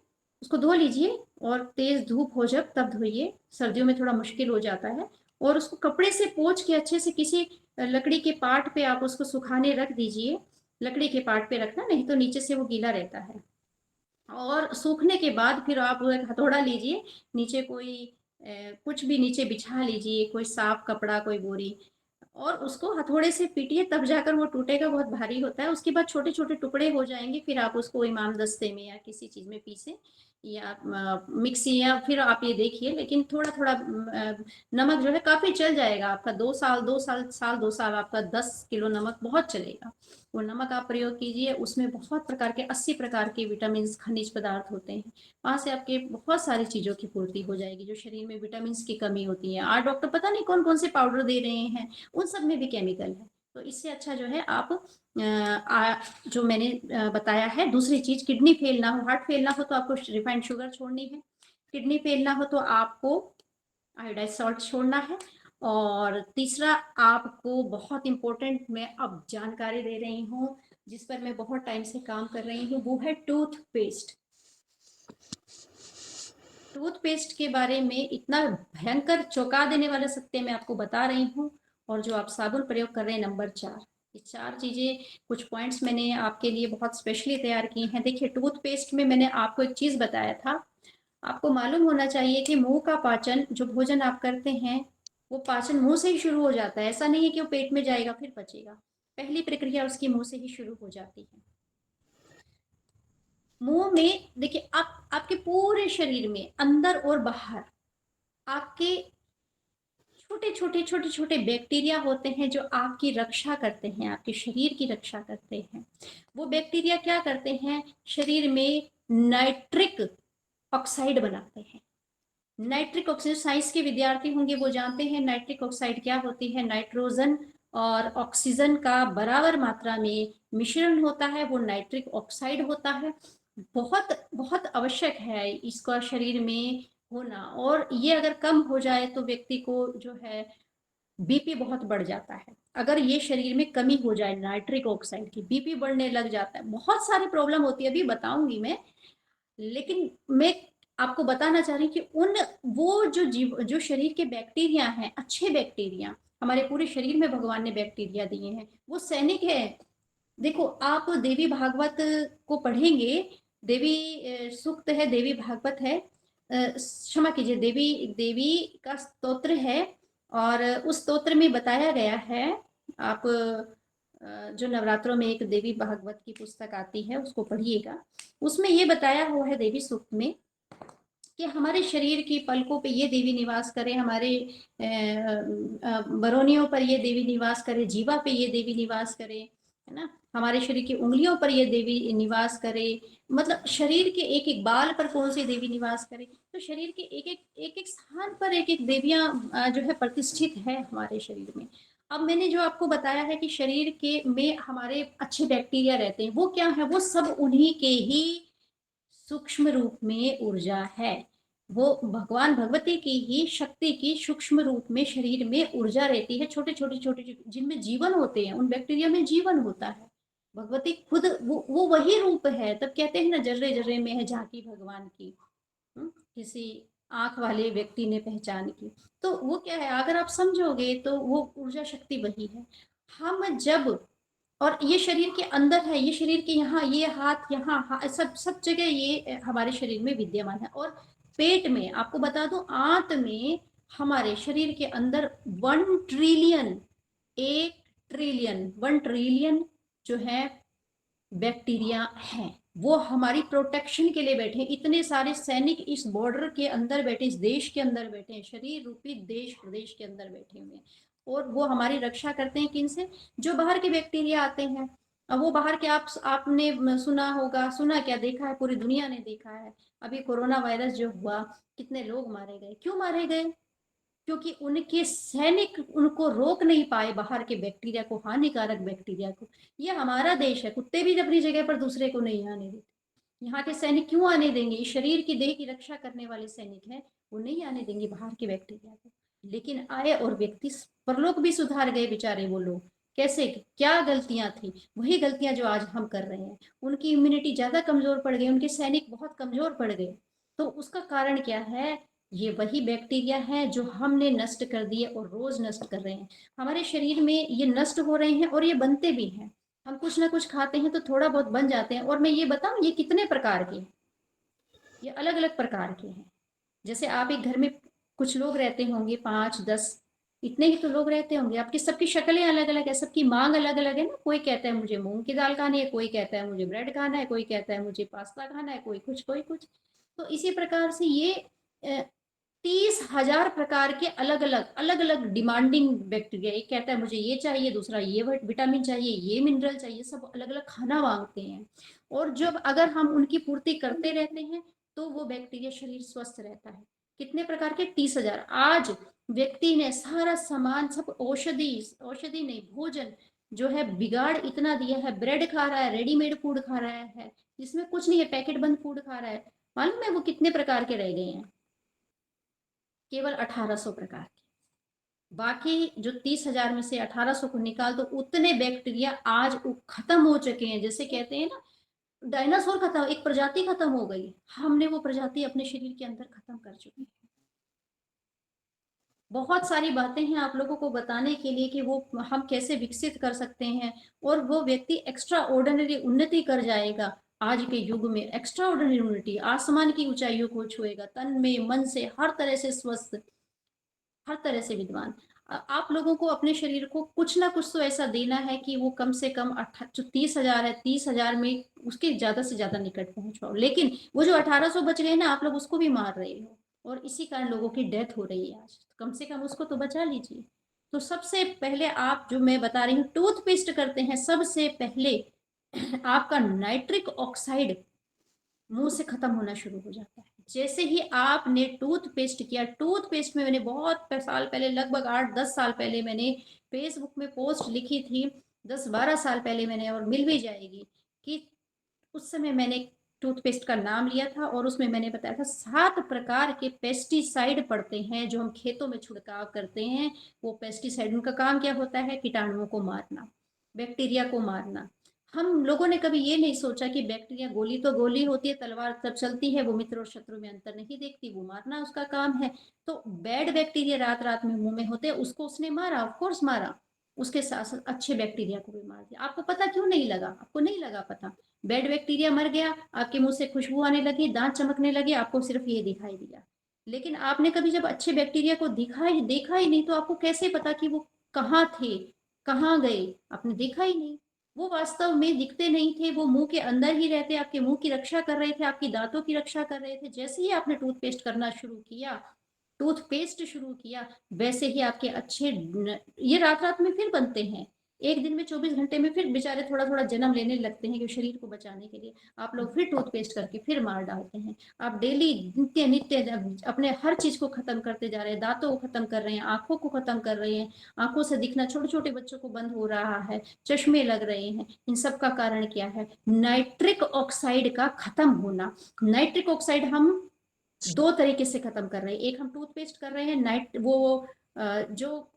उसको धो लीजिए, और तेज धूप हो जब तब धोइए। सर्दियों में थोड़ा मुश्किल हो जाता है। और उसको कपड़े से पोंछ के अच्छे से किसी लकड़ी के पाट पे आप उसको सुखाने रख दीजिए। लकड़ी के पाट पे रखना, नहीं तो नीचे से वो गीला रहता है। और सूखने के बाद फिर आप एक हथौड़ा लीजिए, नीचे कोई कुछ भी नीचे बिछा लीजिए, कोई साफ कपड़ा, कोई बोरी, और उसको हथौड़े से पीटिए, तब जाकर वो टूटेगा। बहुत भारी होता है। उसके बाद छोटे छोटे टुकड़े हो जाएंगे, फिर आप उसको इमाम दस्ते में या किसी चीज में पीसे, या मिक्सी, या फिर आप ये देखिए, लेकिन थोड़ा थोड़ा नमक जो है काफी चल जाएगा आपका। 2 साल आपका 10 किलो नमक बहुत चलेगा। वो नमक आप प्रयोग कीजिए, उसमें बहुत प्रकार के 80 प्रकार के विटामिन, खनिज पदार्थ होते हैं। वहां से आपके बहुत सारी चीजों की पूर्ति हो जाएगी, जो शरीर में विटामिन की कमी होती है। आज डॉक्टर पता नहीं कौन कौन से पाउडर दे रहे हैं, उन सब में भी केमिकल है। तो इससे अच्छा जो है आप जो मैंने बताया है, दूसरी चीज, किडनी फेल ना हो, हार्ट फेल ना हो, तो आपको रिफाइंड शुगर छोड़नी है। किडनी फेल ना हो तो आपको आयोडाइज सॉल्ट छोड़ना है। और तीसरा, आपको बहुत इंपॉर्टेंट मैं अब जानकारी दे रही हूँ, जिस पर मैं बहुत टाइम से काम कर रही हूँ, वो है टूथपेस्ट। टूथपेस्ट के बारे में इतना भयंकर चौंका देने वाला सत्य मैं आपको बता रही हूँ। और जो आप साबुन प्रयोग कर रहे हैं, नंबर 4, ये 4 चीजें, कुछ पॉइंट्स मैंने आपके लिए बहुत स्पेशली तैयार की हैं। देखिए, टूथपेस्ट में मैंने आपको एक चीज बताया था, आपको मालूम होना चाहिए कि मुंह का पाचन, जो भोजन आप करते हैं, वो पाचन मुंह से ही शुरू हो जाता है। ऐसा नहीं है कि वो पेट में जाएगा फिर पचेगा। पहली प्रक्रिया उसकी मुंह से ही शुरू हो जाती है। मुंह में देखिए, आप आपके पूरे शरीर में, अंदर और बाहर, आपके छोटे छोटे बैक्टीरिया होते हैं, जो आपकी रक्षा करते हैं, आपके शरीर की रक्षा करते हैं। वो बैक्टीरिया क्या करते हैं? शरीर में नाइट्रिक ऑक्साइड बनाते हैं। नाइट्रिक ऑक्साइड, साइंस के विद्यार्थी होंगे वो जानते हैं नाइट्रिक ऑक्साइड क्या होती है। नाइट्रोजन और ऑक्सीजन का बराबर मात्रा में मिश्रण होता है, वो नाइट्रिक ऑक्साइड होता है। बहुत बहुत आवश्यक है इसका शरीर में होना, और ये अगर कम हो जाए तो व्यक्ति को जो है बीपी बहुत बढ़ जाता है। अगर ये शरीर में कमी हो जाए नाइट्रिक ऑक्साइड की, बीपी बढ़ने लग जाता है, बहुत सारी प्रॉब्लम होती है, अभी बताऊंगी मैं। लेकिन मैं आपको बताना चाह रही हूँ कि वो जो शरीर के बैक्टीरिया हैं, अच्छे बैक्टीरिया, हमारे पूरे शरीर में भगवान ने बैक्टीरिया दिए हैं, वो सैनिक है। देखो आप देवी भागवत को पढ़ेंगे, देवी सूक्त है, देवी भागवत है, क्षमा कीजिए, देवी देवी का स्तोत्र है, और उस स्तोत्र में बताया गया है, आप जो नवरात्रों में एक देवी भागवत की पुस्तक आती है उसको पढ़िएगा, उसमें ये बताया हुआ है देवी सूक्त में कि हमारे शरीर की पलकों पे ये देवी निवास करे, हमारे बरौनियों पर ये देवी निवास करे, जीवा पे ये देवी निवास करे, है ना, हमारे शरीर की उंगलियों पर ये देवी निवास करे, मतलब शरीर के एक एक बाल पर कौन सी देवी निवास करे। तो शरीर के एक एक स्थान पर एक एक देवियां जो है प्रतिष्ठित है हमारे शरीर में। अब मैंने जो आपको बताया है कि शरीर के में हमारे अच्छे बैक्टीरिया रहते हैं, वो क्या है, वो सब उन्हीं के ही सूक्ष्म रूप में ऊर्जा है। वो भगवान भगवती की ही शक्ति की सूक्ष्म रूप में शरीर में ऊर्जा रहती है, छोटे छोटे छोटे जिनमें जीवन होते हैं, उन बैक्टीरिया में जीवन होता है। भगवती खुद वो वही रूप है, तब कहते हैं ना जर्रे जर्रे में है झांकी भगवान की, किसी आंख वाले व्यक्ति ने पहचान की। तो वो क्या है, अगर आप समझोगे तो वो ऊर्जा शक्ति वही है। हम जब, और ये शरीर के अंदर है, ये शरीर के यहाँ, ये हाथ यहाँ, सब सब जगह ये हमारे शरीर में विद्यमान है। और पेट में आपको बता दूं, आंत में हमारे शरीर के अंदर 1 ट्रिलियन, 1 ट्रिलियन जो है बैक्टीरिया हैं। वो हमारी प्रोटेक्शन के लिए बैठे हैं, इतने सारे सैनिक इस बॉर्डर के अंदर बैठे, इस देश के अंदर बैठे हैं, शरीर रूपी देश प्रदेश के अंदर बैठे हुए हैं, और वो हमारी रक्षा करते हैं किनसे, जो बाहर के बैक्टीरिया आते हैं। अब वो बाहर के आपने सुना होगा, सुना क्या, देखा है, पूरी दुनिया ने देखा है, अभी कोरोना वायरस जो हुआ, कितने लोग मारे गए, क्यों मारे गए, क्योंकि उनके सैनिक उनको रोक नहीं पाए, बाहर के बैक्टीरिया को, हानिकारक बैक्टीरिया को। ये हमारा देश है, कुत्ते भी अपनी जगह पर दूसरे को नहीं आने देते, यहाँ के सैनिक क्यों आने देंगे, शरीर की देह की रक्षा करने वाले सैनिक हैं, वो नहीं आने देंगे बाहर के बैक्टीरिया को। लेकिन आए और व्यक्ति परलोक भी सुधार गए बेचारे वो लोग। कैसे, क्या गलतियां थी, वही गलतियां जो आज हम कर रहे हैं। उनकी इम्यूनिटी ज्यादा कमजोर पड़ गई, उनके सैनिक बहुत कमजोर पड़ गए। तो उसका कारण क्या है, ये वही बैक्टीरिया है जो हमने नष्ट कर दिए और रोज नष्ट कर रहे हैं। हमारे शरीर में ये नष्ट हो रहे हैं और ये बनते भी हैं। हम कुछ ना कुछ खाते हैं तो थोड़ा बहुत बन जाते हैं। और मैं ये बताऊं, ये कितने प्रकार के हैं, ये अलग अलग प्रकार के हैं। जैसे आप एक घर में कुछ लोग रहते होंगे, 5-10 इतने ही तो लोग रहते होंगे, आपकी सबकी शक्लें अलग अलग है, सबकी मांग अलग अलग है ना। कोई कहता है मुझे मूंग की दाल खानी है, कोई कहता है मुझे ब्रेड खाना है, कोई कहता है मुझे पास्ता खाना है, कोई कुछ कोई कुछ। तो इसी प्रकार से ये 30,000 प्रकार के अलग अलग डिमांडिंग बैक्टीरिया, एक कहता है मुझे ये चाहिए, दूसरा ये विटामिन चाहिए, ये मिनरल चाहिए, सब अलग अलग खाना मांगते हैं। और जब अगर हम उनकी पूर्ति करते रहते हैं तो वो बैक्टीरिया शरीर स्वस्थ रहता है। कितने प्रकार के, 30,000। आज व्यक्ति ने सारा सामान, सब औषधि नहीं, भोजन जो है बिगाड़ इतना दिया है, ब्रेड खा रहा है, रेडीमेड फूड खा रहा है, जिसमें कुछ नहीं है, पैकेट बंद फूड खा रहा है। मालूम है वो कितने प्रकार के रह गए हैं, केवल 1800 प्रकार के। बाकी जो 30,000 में से 1800 को निकाल दो, उतने बैक्टीरिया आज खत्म हो चुके हैं। जैसे कहते हैं ना, डायनासोर खत्म, एक प्रजाति खत्म हो गई, हमने वो प्रजाति अपने शरीर के अंदर खत्म कर चुके हैं। बहुत सारी बातें हैं आप लोगों को बताने के लिए कि वो हम कैसे विकसित कर सकते हैं, और वो व्यक्ति एक्स्ट्रा ऑर्डिनरी उन्नति कर जाएगा। आज के युग में एक्स्ट्रा ऑर्डिनरी उन्नति, आसमान की ऊंचाइयों को छुएगा, तन में मन से हर तरह से स्वस्थ, हर तरह से विद्वान। आप लोगों को अपने शरीर को कुछ ना कुछ तो ऐसा देना है कि वो कम से कम जो 30,000 है, 30,000 में उसके ज्यादा से ज्यादा निकट पहुंच पाओ। लेकिन वो जो 1800 बच गए ना, आप लोग उसको भी मार रहे हो, और इसी कारण लोगों की डेथ हो रही है आज। कम से कम उसको तो बचा लीजिए। तो सबसे पहले आप, जो मैं बता रही हूँ, टूथपेस्ट करते हैं, सबसे पहले आपका नाइट्रिक ऑक्साइड मुंह से खत्म होना शुरू हो जाता है। जैसे ही आपने टूथपेस्ट किया, टूथपेस्ट में मैंने बहुत साल पहले, लगभग 8-10 साल पहले मैंने फेसबुक में पोस्ट लिखी थी, 10-12 साल पहले मैंने, और मिल भी जाएगी, कि उस समय मैंने टूथपेस्ट का नाम लिया था और उसमें मैंने बताया था 7 प्रकार के पेस्टिसाइड पड़ते हैं जो हम खेतों में छिड़काव करते हैं। वो पेस्टिसाइड, उनका काम क्या होता है? कीटाणुओं को मारना, बैक्टीरिया को मारना। हम लोगों ने कभी ये नहीं सोचा कि बैक्टीरिया गोली तो गोली होती है, तलवार तब चलती है, वो मित्र और शत्रु में अंतर नहीं देखती, वो मारना उसका काम है। तो बैड बैक्टीरिया रात रात में मुंह में होते, उसको उसने मारा, ऑफ कोर्स मारा, उसके साथ साथ अच्छे बैक्टीरिया को भी मार दिया। आपको पता क्यों नहीं लगा? आपको नहीं लगा पता। बैड बैक्टीरिया मर गया, आपके मुंह से खुशबू आने लगी, दांत चमकने लगे, आपको सिर्फ ये दिखाई दिया। लेकिन आपने कभी जब अच्छे बैक्टीरिया को देखा ही नहीं, तो आपको कैसे पता कि वो कहाँ थे, कहाँ गए? आपने देखा ही नहीं। वो वास्तव में दिखते नहीं थे, वो मुंह के अंदर ही रहते, आपके मुंह की रक्षा कर रहे थे, आपकी दांतों की रक्षा कर रहे थे। जैसे ही आपने टूथपेस्ट शुरू किया, वैसे ही आपके अच्छे, ये रात रात में फिर बनते हैं, एक दिन में 24 घंटे में फिर बेचारे थोड़ा थोड़ा जन्म लेने लगते हैं, कि शरीर को बचाने के लिए आप लोग फिर टूथपेस्ट करके फिर मार डालते हैं। आप डेली नित्य नित्य अपने हर चीज को खत्म करते जा रहे हैं, दांतों को खत्म कर रहे हैं, आंखों को खत्म कर रहे हैं, आंखों से दिखना छोटे छोटे बच्चों को बंद हो रहा है, चश्मे लग रहे हैं। इन सब का कारण क्या है? नाइट्रिक ऑक्साइड का खत्म होना। नाइट्रिक ऑक्साइड हम 2 तरीके से खत्म कर रहे हैं। एक, हम टूथपेस्ट कर रहे हैं, जो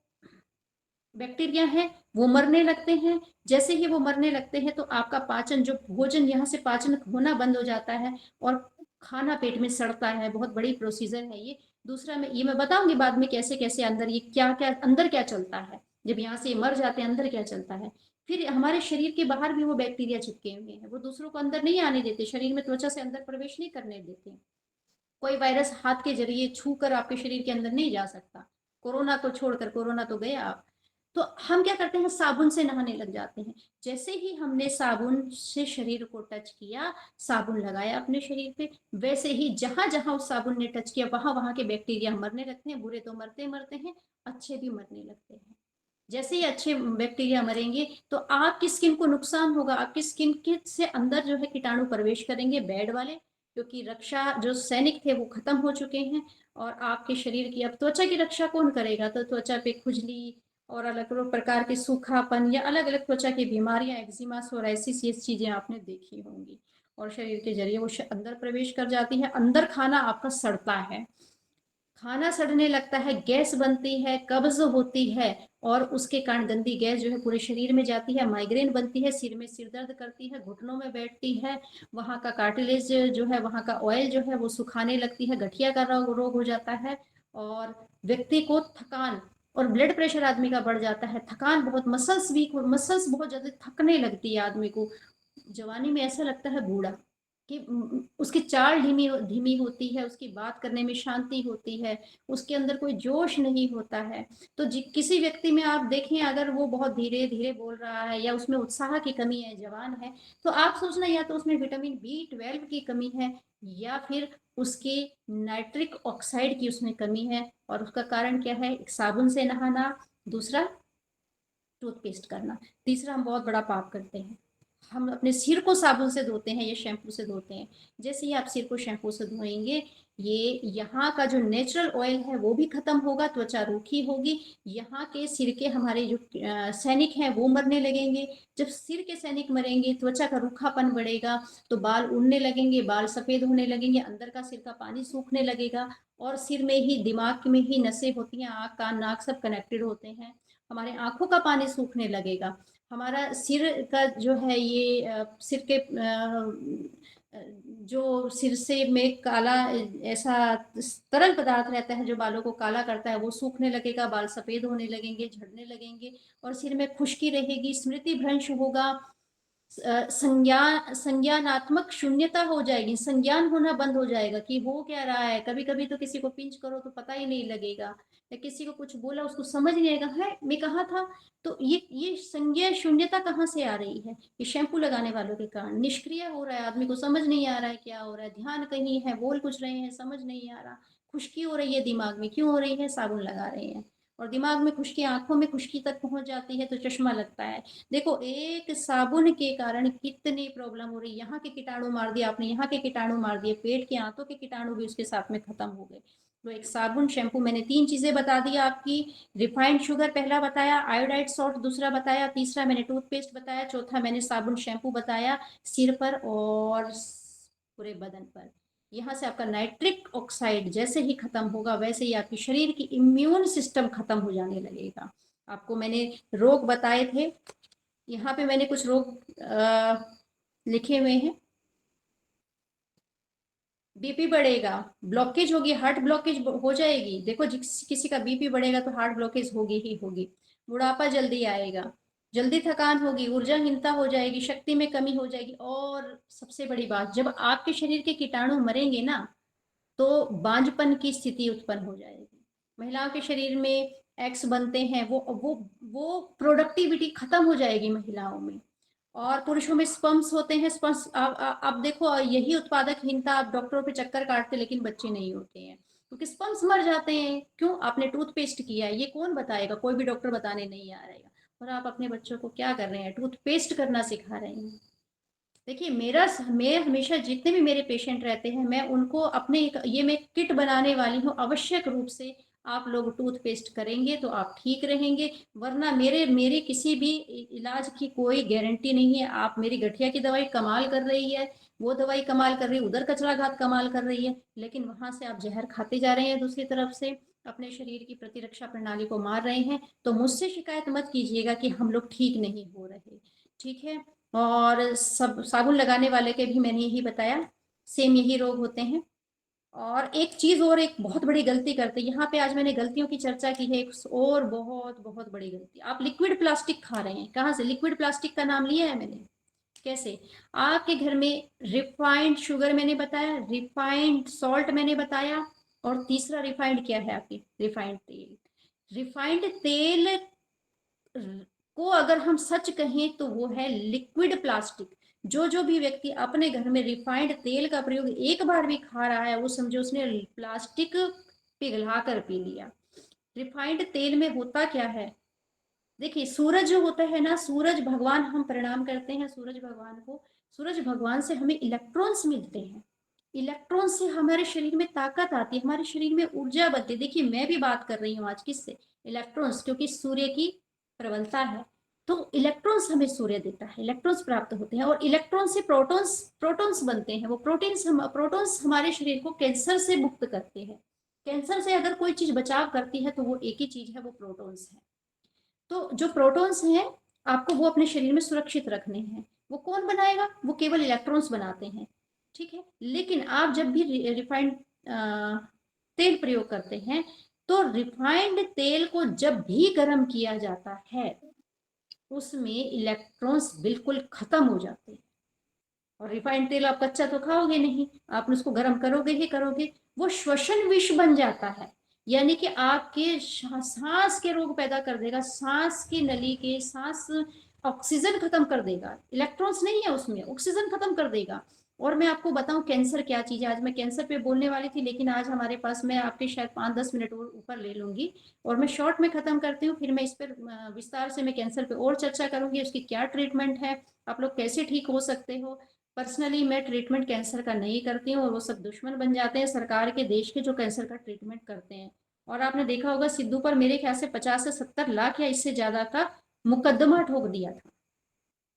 बैक्टीरिया है वो मरने लगते हैं। जैसे ही वो मरने लगते हैं तो आपका पाचन, जो भोजन यहाँ से पाचन होना बंद हो जाता है और खाना पेट में सड़ता है। बहुत बड़ी प्रोसीजर है ये। दूसरा, मैं बताऊंगी बाद में कैसे कैसे अंदर ये क्या क्या अंदर क्या चलता है, जब यहाँ से मर जाते हैं अंदर क्या चलता है। फिर हमारे शरीर के बाहर भी वो बैक्टीरिया चिपके हुए हैं, वो दूसरों को अंदर नहीं आने देते, शरीर में त्वचा से अंदर प्रवेश नहीं करने देते। कोई वायरस हाथ के जरिए छू कर आपके शरीर के अंदर नहीं जा सकता, कोरोना को छोड़कर। कोरोना तो गया आप। तो हम क्या करते हैं? साबुन से नहाने लग जाते हैं। जैसे ही हमने साबुन से शरीर को टच किया, साबुन लगाया अपने शरीर पे, वैसे ही जहां जहां उस साबुन ने टच किया, वहां वहां के बैक्टीरिया मरने लगते हैं। बुरे तो मरते मरते हैं, अच्छे भी मरने लगते हैं। जैसे ही अच्छे बैक्टीरिया मरेंगे तो आपकी स्किन को नुकसान होगा, आपकी स्किन के से अंदर जो है कीटाणु प्रवेश करेंगे, बैड वाले, क्योंकि रक्षा, जो सैनिक थे वो खत्म हो चुके हैं। और आपके शरीर की अब त्वचा की रक्षा कौन करेगा? तो त्वचा पे खुजली और अलग अलग प्रकार के सूखापन या अलग अलग त्वचा की बीमारियां, एक्जिमा, सोराइसिस, ये चीजें आपने देखी होंगी। और शरीर के जरिए वो अंदर प्रवेश कर जाती है। अंदर खाना आपका सड़ता है, खाना सड़ने लगता है, गैस बनती है, कब्ज होती है, और उसके कारण गंदी गैस जो है पूरे शरीर में जाती है, माइग्रेन बनती है, सिर में सिर दर्द करती है, घुटनों में बैठती है, वहां का कार्टिलेज जो है, वहां का ऑयल जो है वो सुखाने लगती है, गठिया का रोग हो जाता है। और व्यक्ति को थकान और ब्लड प्रेशर आदमी का बढ़ जाता है, थकान बहुत, मसल्स वीक, मसल्स बहुत ज्यादा थकने लगती है आदमी को। जवानी में ऐसा लगता है बूढ़ा, कि उसकी चाल धीमी धीमी होती है, उसकी बात करने में शांति होती है, उसके अंदर कोई जोश नहीं होता है। तो किसी व्यक्ति में आप देखें, अगर वो बहुत धीरे धीरे बोल रहा है या उसमें उत्साह की कमी है, जवान है, तो आप सोचना या तो उसमें विटामिन B12 की कमी है, या फिर उसके नाइट्रिक ऑक्साइड की उसमें कमी है। और उसका कारण क्या है? एक, साबुन से नहाना, दूसरा टूथपेस्ट करना, तीसरा हम बहुत बड़ा पाप करते हैं, हम अपने सिर को साबुन से धोते हैं या शैम्पू से धोते हैं। जैसे ही आप सिर को शैम्पू से धोएंगे, ये यहाँ का जो नेचुरल ऑयल है वो भी खत्म होगा, त्वचा रूखी होगी, यहाँ के सिर के हमारे जो सैनिक हैं वो मरने लगेंगे। जब सिर के सैनिक मरेंगे, त्वचा का रूखापन बढ़ेगा, तो बाल उड़ने लगेंगे, बाल सफेद होने लगेंगे, अंदर का सिर का पानी सूखने लगेगा। और सिर में ही, दिमाग में ही नसें होती हैं, आँख कान नाक सब कनेक्टेड होते हैं, हमारे आंखों का पानी सूखने लगेगा। हमारा सिर का जो है ये सिर के जो सिर से में काला ऐसा तरल पदार्थ रहता है जो बालों को काला करता है, वो सूखने लगेगा, बाल सफेद होने लगेंगे, झड़ने लगेंगे, और सिर में खुश्की रहेगी, स्मृति भ्रंश होगा, संज्ञानात्मक शून्यता हो जाएगी, संज्ञान होना बंद हो जाएगा कि हो क्या रहा है। कभी कभी तो किसी को पिंच करो तो पता ही नहीं लगेगा, या किसी को कुछ बोला उसको समझ नहीं आएगा, है मैं कहा था। तो ये संज्ञा शून्यता कहाँ से आ रही है? ये शैम्पू लगाने वालों के कारण। निष्क्रिय हो रहा है, आदमी को समझ नहीं आ रहा है क्या हो रहा है, ध्यान कहीं है, बोल कुछ रहे हैं, समझ नहीं आ रहा, खुश्की हो रही है दिमाग में, क्यों हो रही है? साबुन लगा रहे हैं। और दिमाग में खुश्की, आंखों में खुश्की तक पहुंच जाती है तो चश्मा लगता है। देखो एक साबुन के कारण कितनी प्रॉब्लम हो रही है। यहाँ के कीटाणु मार दिए आपने, यहाँ के कीटाणु मार दिए, पेट के आंतों के कीटाणु भी उसके साथ में खत्म हो गए। तो एक साबुन शैम्पू, मैंने 3 चीजें बता दी आपकी। रिफाइंड शुगर पहला बताया, आयोडाइड सॉल्ट दूसरा बताया, तीसरा मैंने टूथपेस्ट बताया, चौथा मैंने साबुन शैम्पू बताया सिर पर और पूरे बदन पर। यहाँ से आपका नाइट्रिक ऑक्साइड जैसे ही खत्म होगा वैसे ही आपकी शरीर की इम्यून सिस्टम खत्म हो जाने लगेगा। आपको मैंने रोग बताए थे, यहाँ पे मैंने कुछ रोग लिखे हुए हैं। बीपी बढ़ेगा, ब्लॉकेज होगी, हार्ट ब्लॉकेज हो जाएगी। देखो किसी का बीपी बढ़ेगा तो हार्ट ब्लॉकेज होगी ही होगी। बुढ़ापा जल्दी आएगा, जल्दी थकान होगी, ऊर्जाहीनता हो जाएगी, शक्ति में कमी हो जाएगी। और सबसे बड़ी बात, जब आपके शरीर के कीटाणु मरेंगे ना तो बांझपन की स्थिति उत्पन्न हो जाएगी। महिलाओं के शरीर में एक्स बनते हैं, वो प्रोडक्टिविटी खत्म हो जाएगी महिलाओं में। और पुरुषों में स्पर्म्स होते हैं, स्पर्म्स आप देखो, यही उत्पादकहीनता, आप डॉक्टरों पे चक्कर काटते लेकिन बच्चे नहीं होते हैं क्योंकि स्पर्म्स मर जाते हैं। क्यों? आपने टूथपेस्ट किया है, ये कौन बताएगा? कोई भी डॉक्टर बताने नहीं आ रहेगा। और आप अपने बच्चों को क्या कर रहे हैं? टूथपेस्ट करना सिखा रहे हैं। देखिए मैं हमेशा जितने भी मेरे पेशेंट रहते हैं मैं उनको अपने ये मैं किट बनाने वाली हूँ, आवश्यक रूप से आप लोग टूथपेस्ट करेंगे तो आप ठीक रहेंगे, वरना मेरे किसी भी इलाज की कोई गारंटी नहीं है। आप मेरी गठिया की दवाई कमाल कर रही है, वो दवाई कमाल कर रही है, उधर कचरा घात कमाल कर रही है, लेकिन वहां से आप जहर खाते जा रहे हैं, दूसरी तरफ से अपने शरीर की प्रतिरक्षा प्रणाली को मार रहे हैं। तो मुझसे शिकायत मत कीजिएगा कि हम लोग ठीक नहीं हो रहे, ठीक है। और सब साबुन लगाने वाले के भी मैंने यही बताया, सेम यही रोग होते हैं। और एक चीज और, एक बहुत बड़ी गलती करते हैं यहाँ पे, आज मैंने गलतियों की चर्चा की है, एक और बहुत बहुत बड़ी गलती, आप लिक्विड प्लास्टिक खा रहे हैं। कहाँ से? लिक्विड प्लास्टिक का नाम लिया है मैंने। कैसे? आपके घर में रिफाइंड शुगर मैंने बताया, रिफाइंड सॉल्ट मैंने बताया, और तीसरा रिफाइंड क्या है आपकी? रिफाइंड तेल। रिफाइंड तेल को अगर हम सच कहें तो वो है लिक्विड प्लास्टिक। जो भी व्यक्ति अपने घर में रिफाइंड तेल का प्रयोग एक बार भी खा रहा है वो समझो उसने प्लास्टिक पिघला कर पी लिया। रिफाइंड तेल में होता क्या है? देखिए सूरज जो होता है ना, सूरज भगवान, हम प्रणाम करते हैं सूरज भगवान को। सूरज भगवान से हमें इलेक्ट्रॉन्स मिलते हैं, इलेक्ट्रॉन से हमारे शरीर में ताकत आती है, हमारे शरीर में ऊर्जा बनती है। देखिए मैं भी बात कर रही हूँ आज किससे? इलेक्ट्रॉन्स, क्योंकि सूर्य की प्रबलता है तो इलेक्ट्रॉन्स हमें सूर्य देता है, इलेक्ट्रॉन्स प्राप्त होते हैं। और इलेक्ट्रॉन से प्रोटॉन्स प्रोटॉन्स बनते हैं। वो प्रोटॉन्स हमारे शरीर को कैंसर से मुक्त करते हैं। कैंसर से अगर कोई चीज बचाव करती है तो वो एक ही चीज है, वो प्रोटॉन्स है। तो जो प्रोटॉन्स हैं आपको वो अपने शरीर में सुरक्षित रखने हैं। वो कौन बनाएगा? वो केवल इलेक्ट्रॉन्स बनाते हैं, ठीक है। लेकिन आप जब भी रिफाइंड तेल प्रयोग करते हैं तो रिफाइंड तेल को जब भी गर्म किया जाता है उसमें इलेक्ट्रॉन्स बिल्कुल खत्म हो जाते हैं। और रिफाइंड तेल आप कच्चा तो खाओगे नहीं, आप उसको गर्म करोगे ही करोगे, वो श्वसन विष बन जाता है। यानी कि आपके सांस के रोग पैदा कर देगा, सांस की नली के सांस, ऑक्सीजन खत्म कर देगा। इलेक्ट्रॉन्स नहीं है उसमें, ऑक्सीजन खत्म कर देगा। और मैं आपको बताऊं कैंसर क्या चीज है। आज मैं कैंसर पे बोलने वाली थी लेकिन आज हमारे पास, मैं आपके शायद 5-10 मिनट और ऊपर ले लूंगी और मैं शॉर्ट में खत्म करती हूँ, फिर मैं इस पर विस्तार से मैं कैंसर पे और चर्चा करूंगी, उसकी क्या ट्रीटमेंट है, आप लोग कैसे ठीक हो सकते हो। पर्सनली मैं ट्रीटमेंट कैंसर का नहीं करती हूँ और वो सब दुश्मन बन जाते हैं सरकार के, देश के, जो कैंसर का ट्रीटमेंट करते हैं। और आपने देखा होगा सिद्धू पर मेरे ख्याल से 50 से 70 लाख या इससे ज्यादा का मुकदमा ठोक दिया था,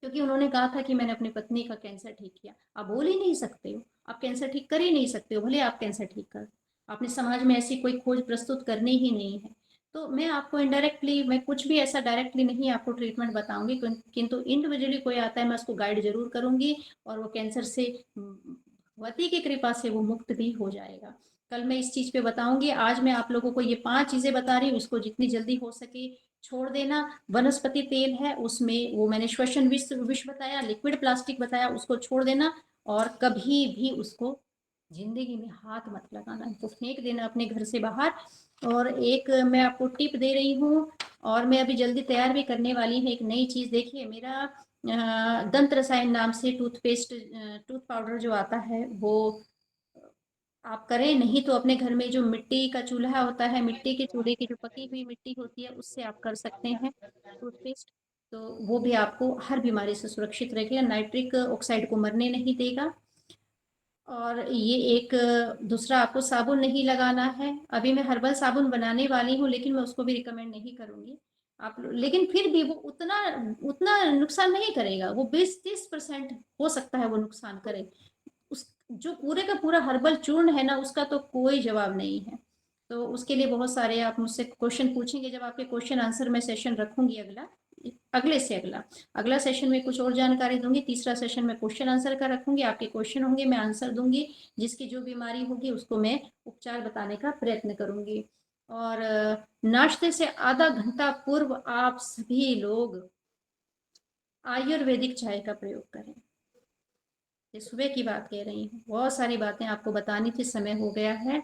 क्योंकि उन्होंने कहा था कि मैंने अपनी पत्नी का कैंसर ठीक किया। आप बोल ही नहीं सकते हो, आप कैंसर ठीक कर ही नहीं सकते हो, भले आप कैंसर ठीक कर, आपने समाज में ऐसी कोई खोज प्रस्तुत करनी ही नहीं है। तो मैं आपको इनडायरेक्टली, मैं कुछ भी ऐसा डायरेक्टली नहीं आपको ट्रीटमेंट बताऊंगी, किंतु इंडिविजुअली कोई आता है मैं उसको गाइड जरूर करूंगी और वो कैंसर से भगवती की कृपा से वो मुक्त भी हो जाएगा। कल मैं इस चीज पे बताऊंगी। आज मैं आप लोगों को ये 5 चीजें बता रही हूँ, इसको जितनी जल्दी हो सके छोड़ देना। वनस्पति तेल है उसमें वो मैंने श्वसन विष बताया, लिक्विड प्लास्टिक बताया, उसको छोड़ देना और कभी भी उसको जिंदगी में हाथ मत लगाना, तो फेंक देना अपने घर से बाहर। और एक मैं आपको टिप दे रही हूँ और मैं अभी जल्दी तैयार भी करने वाली है एक नई चीज। देखिए मेरा दंत रसायन नाम से टूथपेस्ट, टूथ पाउडर जो आता है वो आप करें, नहीं तो अपने घर में जो मिट्टी का चूल्हा होता है, मिट्टी के चूल्हे की जो पकी हुई मिट्टी होती है, उससे आप कर सकते हैं टूथपेस्ट। तो वो भी आपको हर बीमारी से सुरक्षित रखेगा, नाइट्रिक ऑक्साइड को मरने नहीं देगा। और ये एक दूसरा, आपको साबुन नहीं लगाना है। अभी मैं हर्बल साबुन बनाने वाली हूँ, लेकिन मैं उसको भी रिकमेंड नहीं करूंगी लेकिन फिर भी वो उतना उतना नुकसान नहीं करेगा। वो 20-30% हो सकता है वो नुकसान करे। उस जो पूरे का पूरा हर्बल चूर्ण है ना, उसका तो कोई जवाब नहीं है। तो उसके लिए बहुत सारे आप मुझसे क्वेश्चन पूछेंगे। जब आपके क्वेश्चन आंसर में सेशन रखूंगी, अगले से अगला सेशन में कुछ और जानकारी दूंगी। तीसरा सेशन में क्वेश्चन आंसर का रखूंगी, आपके क्वेश्चन होंगे, मैं आंसर दूंगी। जिसकी जो बीमारी होगी उसको मैं उपचार बताने का प्रयत्न करूंगी। और नाश्ते से आधा घंटा पूर्व आप सभी लोग आयुर्वेदिक चाय का प्रयोग करें। ये सुबह की बात कह रही हूँ, बहुत सारी बातें आपको बतानी थी, समय हो गया है।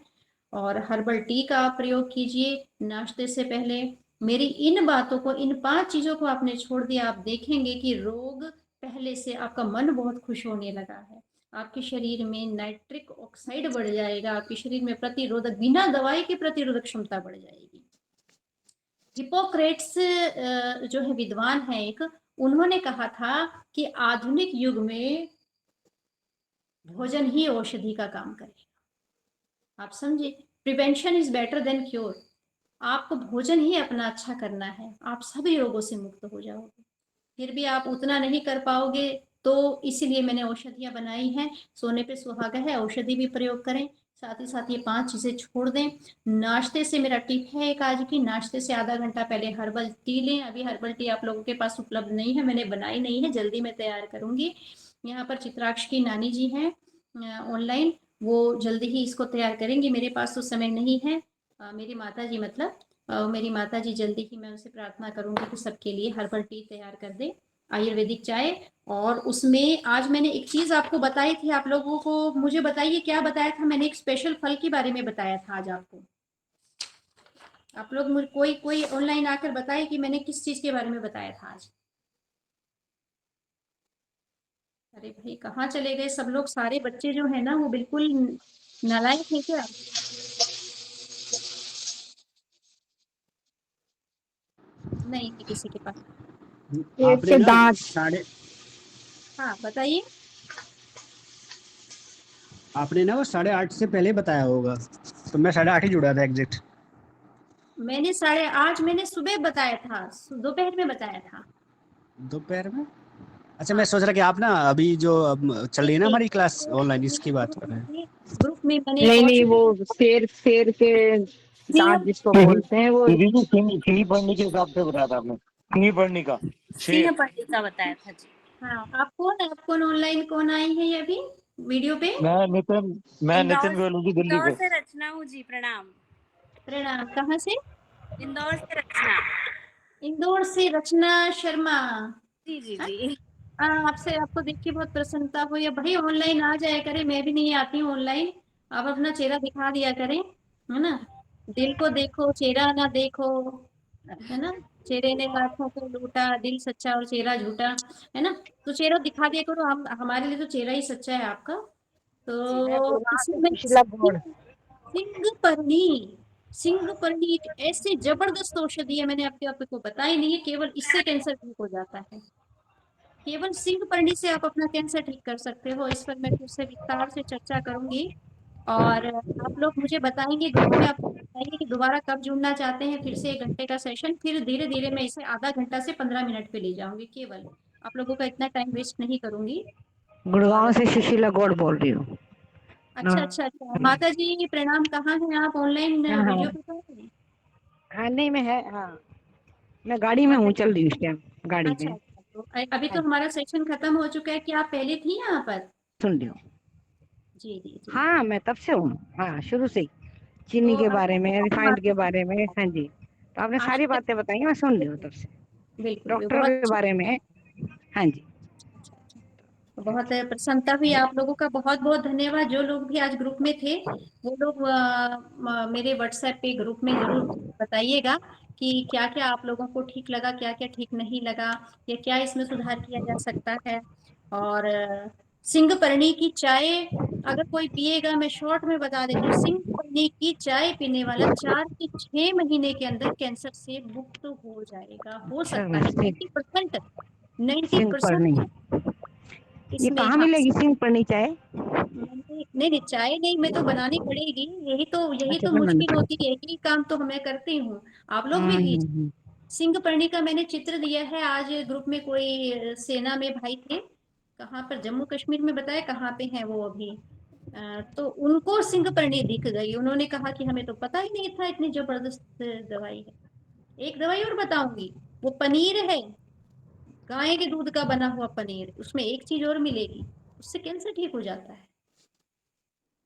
और हर्बल टी का आप प्रयोग कीजिए नाश्ते से पहले। मेरी इन बातों को, इन 5 चीजों को आपने छोड़ दिया, आप देखेंगे कि रोग पहले से, आपका मन बहुत खुश होने लगा है। आपके शरीर में नाइट्रिक ऑक्साइड बढ़ जाएगा, आपके शरीर में प्रतिरोधक, बिना दवाई की प्रतिरोधक क्षमता बढ़ जाएगी। हिपोक्रेट्स जो है विद्वान है एक, उन्होंने कहा था कि आधुनिक युग में भोजन ही औषधि का काम करेगा। आप समझे, prevention is better than cure. आपको भोजन ही अपना अच्छा करना है, आप सभी रोगों से मुक्त हो जाओगे। फिर भी आप उतना नहीं कर पाओगे, तो इसीलिए मैंने औषधियां बनाई हैं। सोने पे सुहागा है, औषधि भी प्रयोग करें। साथ ही साथ ये 5 चीजें छोड़ दें। नाश्ते से, मेरा टिप है एक आज की, नाश्ते से आधा घंटा पहले हर्बल टी लें। अभी हर्बल टी आप लोगों के पास उपलब्ध नहीं है, मैंने बनाई नहीं है, जल्दी मैं तैयार करूंगी। यहाँ पर चित्राक्ष की नानी जी हैं ऑनलाइन, वो जल्दी ही इसको तैयार करेंगी। मेरे पास तो समय नहीं है। मेरी माता जी, मतलब मेरी माता जी, जल्दी ही मैं उनसे प्रार्थना करूंगी कि सबके लिए हर्बल टी तैयार कर दे, आयुर्वेदिक चाय। और उसमें आज मैंने एक चीज आपको बताई थी, आप लोगों को मुझे बताइए क्या बताया था मैंने। एक स्पेशल फल के बारे में बताया था आज आपको। आप लोग मुझे कोई कोई ऑनलाइन आकर बताए कि मैंने किस चीज के बारे में बताया था आज। अरे भाई, कहाँ चले गए सब लोग? सारे बच्चे जो है ना, वो बिल्कुल नालायक है क्या? नहीं है किसी के पास। आपने ना साढ़े हाँ बताइए। आपने ना वो 8:30 से पहले बताया होगा, तो मैं 8:30 ही जुड़ा था एग्जैक्ट। मैंने आज मैंने सुबह बताया था, दोपहर में बताया था। दोपहर में? अच्छा, मैं हाँ, सोच रहा कि आप ना अभी जो अब चल रही है ना नहीं, हमारी क्लास ऑनलाइन, इसकी बात कर रहे हैं। नहीं, ग्रुप में मैंने नहीं नहीं, व्हाट्सएप वो शेर शेर के दांत जिसको बोलते हैं वो। दीदी को सिंह पढ़ने के हिसाब से बताया था आपने, सिंह पढ़ने का सिंह शेर। पढ़ने का बताया था जी। हाँ, आप कौन ऑनलाइन कौन आई है ये अभी वीडियो पे? मैं नितिन गोयलू दिल्ली इंदौर से। से रचना हूँ जी, प्रणाम। प्रणाम। कहाँ से? इंदौर से रचना। इंदौर से रचना शर्मा। जी जी हाँ? जी। आपसे, आपको देख के बहुत प्रसन्नता हुई है भाई। ऑनलाइन आ जाया करें, मैं भी नहीं आती हूँ ऑनलाइन। आप अपना चेहरा दिखा दिया करें, है ना। दिल को देखो, चेहरा ना देखो, है ना। चेहरे ने लाखों को लूटा, दिल सच्चा और चेहरा झूठा, है ना। तो चेहरा दिखा दिया करो, हम हमारे लिए तो चेहरा ही सच्चा है आपका। मैं तो गुड़गांव से इसमें सुशीला गौड़। सिंह परनी एक ऐसी जबरदस्त औषधि है, मैंने आपको बताई नहीं है। केवल इससे कैंसर ठीक हो जाता है। केवल सिंह पर्णी से आप अपना कैंसर ठीक कर सकते हो। इस पर मैं फिर से विस्तार से चर्चा करूंगी। और आप लोग मुझे बताएंगे ग्रुप में, आप बताइए कि दोबारा कब जुड़ना चाहते हैं। फिर से 1 घंटे का सेशन, फिर धीरे धीरे मैं इसे आधा घंटा से 15 मिनट पे ले जाऊंगी। केवल आप लोगों का इतना टाइम वेस्ट नहीं करूंगी। गुड़गांव और से सुशीला गौड़ बोल रही हूँ। अच्छा अच्छा अच्छा, माता जी प्रणाम। कहाँ हैं आप? ऑनलाइन हाँ हाँ वीडियो पे तो हैं? हाँ, नहीं मैं है, हाँ मैं गाड़ी में हूँ, अच्छा चल रही हूँ इस टाइम गाड़ी अच्छा में। अच्छा। तो अभी हाँ, तो हमारा सेशन खत्म हो चुका है, कि आप पहले थी यहाँ पर? सुन रही हूँ। जी जी जी। हाँ मैं तब से हूँ, हाँ शुरू से ही। चीनी तो के अब बारे में, रिफाइंड के बारे में, हाँ जी। तो आपने आज सारी तक, बातें बताई, मैं सुन रही हूँ तब से। बिल्कुल डॉक्टरों बहुत के अच्छा। बारे में, हाँ जी। तो बहुत प्रसन्नता हुई। आप लोगों का बहुत बहुत धन्यवाद। जो लोग भी आज ग्रुप में थे, वो लोग मेरे व्हाट्सएप पे ग्रुप में जरूर बताइएगा कि क्या क्या आप लोगों को ठीक लगा, क्या क्या ठीक नहीं लगा, या क्या इसमें सुधार किया जा सकता है। और सिंगपर्णी की चाय अगर कोई पिएगा, मैं शॉर्ट में बता देती हूँ, सिंगपर्णी की चाय पीने वाला 4 से 6 महीने के अंदर कैंसर से मुक्त हो जाएगा, हो सकता है। 90% सिंह पढ़नी 90% ये इसमें, कहाँ हाँ। मिलेगी सिंह पढ़नी चाय? नहीं नहीं, चाय नहीं, मैं तो बनानी पड़ेगी, यही अच्छा तो बनानी मुश्किल होती है, यही काम तो मैं करती हूँ, आप लोग भी कीजिए। हम्म। सिंगपर्णी का मैंने चित्र दिया है, आज ग्रुप में कोई सेना में भाई थे, कहाँ पर, जम्मू कश्मीर में बताया कहाँ पे हैं वो अभी, तो उनको सिंगपर्णी दिख गई, उन्होंने कहा कि हमें तो पता ही नहीं था इतनी जबरदस्त दवाई है। एक दवाई और बताऊंगी, वो पनीर है, गाय के दूध का बना हुआ पनीर, उसमें एक चीज और मिलेगी, उससे कैंसर ठीक हो जाता है।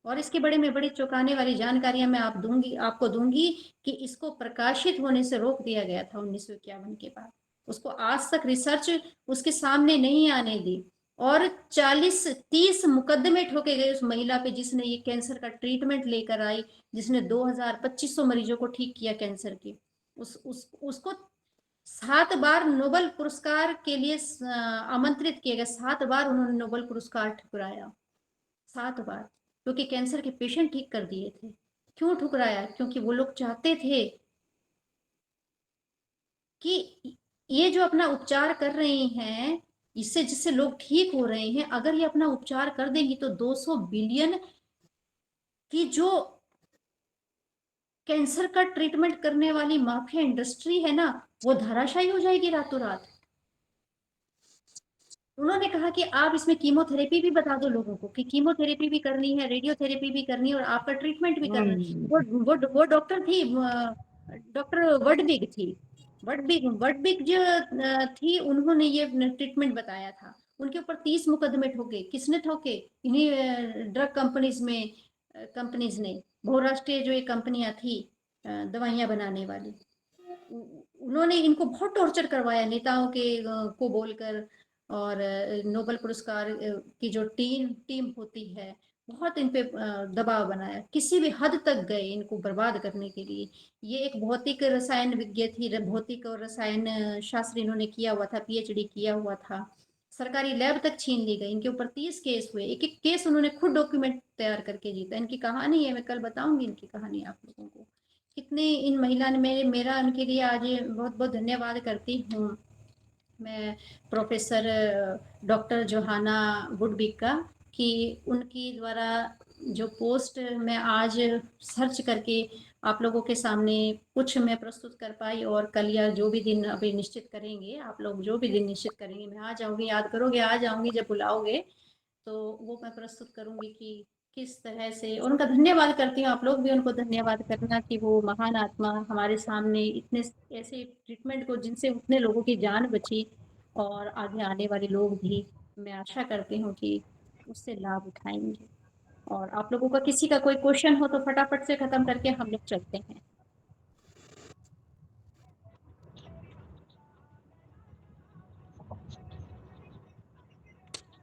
और इसके बड़े में बड़ी चौंकाने वाली जानकारियां मैं आपको दूंगी कि इसको प्रकाशित होने से रोक दिया गया था 1951 के बाद, उसको आज तक रिसर्च उसके सामने नहीं आने दी, और 40-30 मुकदमे ठोके गए उस महिला पे जिसने ये कैंसर का ट्रीटमेंट लेकर आई, जिसने 2000-2500 मरीजों को ठीक किया कैंसर के। उसको 7 बार नोबेल पुरस्कार के लिए आमंत्रित किया गया, 7 बार उन्होंने नोबेल पुरस्कार ठुकराया, 7 बार, क्योंकि कैंसर के पेशेंट ठीक कर दिए थे। क्यों ठुकराया? क्योंकि वो लोग चाहते थे कि ये जो अपना उपचार कर रही हैं, इससे जिससे लोग ठीक हो रहे हैं, अगर ये अपना उपचार कर देंगी तो 200 बिलियन की जो कैंसर का ट्रीटमेंट करने वाली माफिया इंडस्ट्री है ना, वो धराशायी हो जाएगी रातों रात। उन्होंने कहा कि आप इसमें कीमोथेरेपी भी बता दो लोगों को कि कीमोथेरेपी भी करनी है, रेडियोथेरेपी भी करनी है, और आपका ट्रीटमेंट भी करना है। वो डॉक्टर थी, डॉक्टर वर्डबिग थी, वर्डबिग जो थी, उन्होंने ये ट्रीटमेंट बताया था। उनके ऊपर 30 मुकदमे ठोके, किसने ठोके? इन्हीं ड्रग कंपनीज ने, बहुराष्ट्रीय जो ये कंपनियां थी दवाइयां बनाने वाली, उन्होंने इनको बहुत टॉर्चर करवाया, नेताओं के को बोलकर, और नोबेल पुरस्कार की जो टीम होती है, बहुत इन पे दबाव बनाया, किसी भी हद तक गए इनको बर्बाद करने के लिए। ये एक भौतिक रसायन विज्ञ थी, भौतिक और रसायन शास्त्र इन्होंने किया हुआ था, पीएचडी किया हुआ था, सरकारी लैब तक छीन ली गई, इनके ऊपर 30 केस हुए, एक एक केस उन्होंने खुद डॉक्यूमेंट तैयार करके जीता। इनकी कहानी है, मैं कल बताऊंगी इनकी कहानी आप लोगों को, कितने इन महिला ने मेरा उनके लिए आज बहुत बहुत धन्यवाद करती हूँ मैं, प्रोफेसर डॉक्टर जोहाना वुडबिक का, कि उनकी द्वारा जो पोस्ट मैं आज सर्च करके आप लोगों के सामने कुछ मैं प्रस्तुत कर पाई, और कल या जो भी दिन अभी निश्चित करेंगे आप लोग, जो भी दिन निश्चित करेंगे, मैं आ जाऊंगी, याद करोगे आ जाऊंगी जब बुलाओगे, तो वो मैं प्रस्तुत करूंगी कि किस तरह से, और उनका धन्यवाद करती हूँ, आप लोग भी उनको धन्यवाद करना कि वो महान आत्मा हमारे सामने इतने ऐसे ट्रीटमेंट को, जिनसे उतने लोगों की जान बची, और आगे आने वाले लोग भी, मैं आशा करती हूँ कि उससे लाभ उठाएंगे। और आप लोगों का किसी का कोई क्वेश्चन हो तो फटाफट से खत्म करके हम लोग चलते हैं।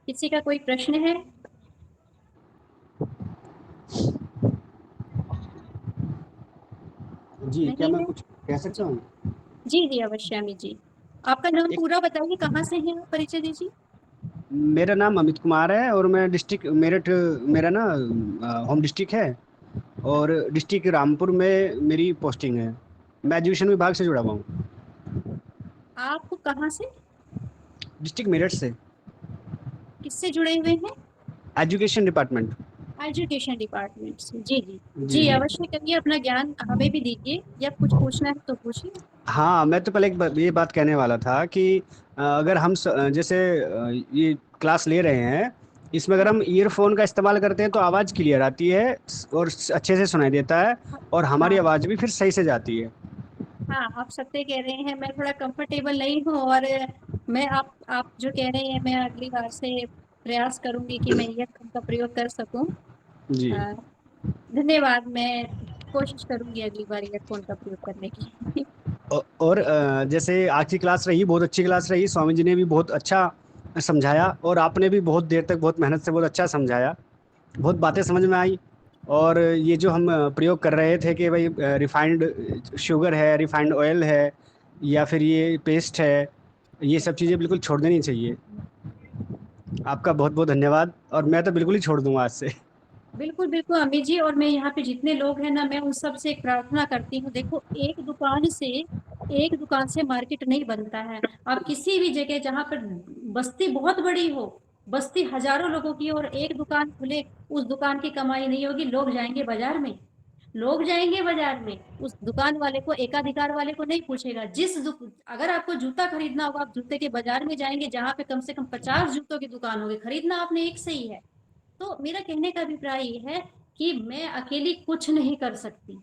किसी का कोई प्रश्न है? जी, क्या नहीं मैं है? कुछ कह सकता हूँ? जी जी अवश्य जी, आपका नाम पूरा बताइए, कहाँ से हैं आप, परिचय दीजिए। मेरा नाम अमित कुमार है और मैं डिस्ट्रिक्ट मेरठ, मेरा ना होम डिस्ट्रिक्ट है, और डिस्ट्रिक्ट रामपुर में मेरी पोस्टिंग है। मैं एजुकेशन विभाग से जुड़ा हुआ हूँ। आप कहाँ से? डिस्ट्रिक्ट मेरठ से, किससे जुड़े हुए हैं? Education department. एजुकेशन डिपार्टमेंट से, जी जी जी। जी, अवश्य करिए, अपना ज्ञान हमें भी दीजिए, या कुछ पूछना है तो पूछिए। हाँ, मैं तो पहले ये बात कहने वाला था कि अगर हम जैसे ये क्लास ले रहे हैं, इसमें अगर हम ईयरफोन का इस्तेमाल करते हैं तो आवाज़ क्लियर आती है और अच्छे से सुनाई देता है, और हमारी हाँ आवाज़ भी फिर सही से जाती है। हाँ, आप सत्य कह रहे हैं, मैं थोड़ा कंफर्टेबल नहीं हूँ, और मैं आप जो कह रहे हैं, मैं अगली बार से प्रयास करूंगी कि मैं ईयरफोन का प्रयोग कर सकूं। जी। अ, धन्यवाद, मैं कोशिश करूंगी अगली बार ईयरफोन का प्रयोग करने की। और जैसे आज की क्लास रही, बहुत अच्छी क्लास रही, स्वामी जी ने भी बहुत अच्छा समझाया, और आपने भी बहुत देर तक बहुत मेहनत से बहुत अच्छा समझाया, बहुत बातें समझ में आई। और ये जो हम प्रयोग कर रहे थे कि भाई रिफाइंड शुगर है, रिफाइंड ऑयल है, या फिर ये पेस्ट है, ये सब चीज़ें बिल्कुल छोड़ देनी चाहिए। आपका बहुत बहुत धन्यवाद, और मैं तो बिल्कुल ही छोड़ दूंगा आज से। बिल्कुल बिल्कुल अमित जी, और मैं यहाँ पे जितने लोग हैं ना, मैं उन सब से एक प्रार्थना करती हूँ। देखो, एक दुकान से मार्केट नहीं बनता है। आप किसी भी जगह जहाँ पर बस्ती बहुत बड़ी हो, बस्ती हजारों लोगों की हो, और एक दुकान खुले, उस दुकान की कमाई नहीं होगी। लोग जाएंगे बाजार में, लोग जाएंगे बाजार में, उस दुकान वाले को, एकाधिकार वाले को नहीं पूछेगा। अगर आपको जूता खरीदना होगा, आप जूते के बाजार में जाएंगे, जहाँ पे कम से कम 50 जूतों की दुकान होगी। खरीदना आपने एक से ही है। तो मेरा कहने का अभिप्राय ये है कि मैं अकेली कुछ नहीं कर सकती।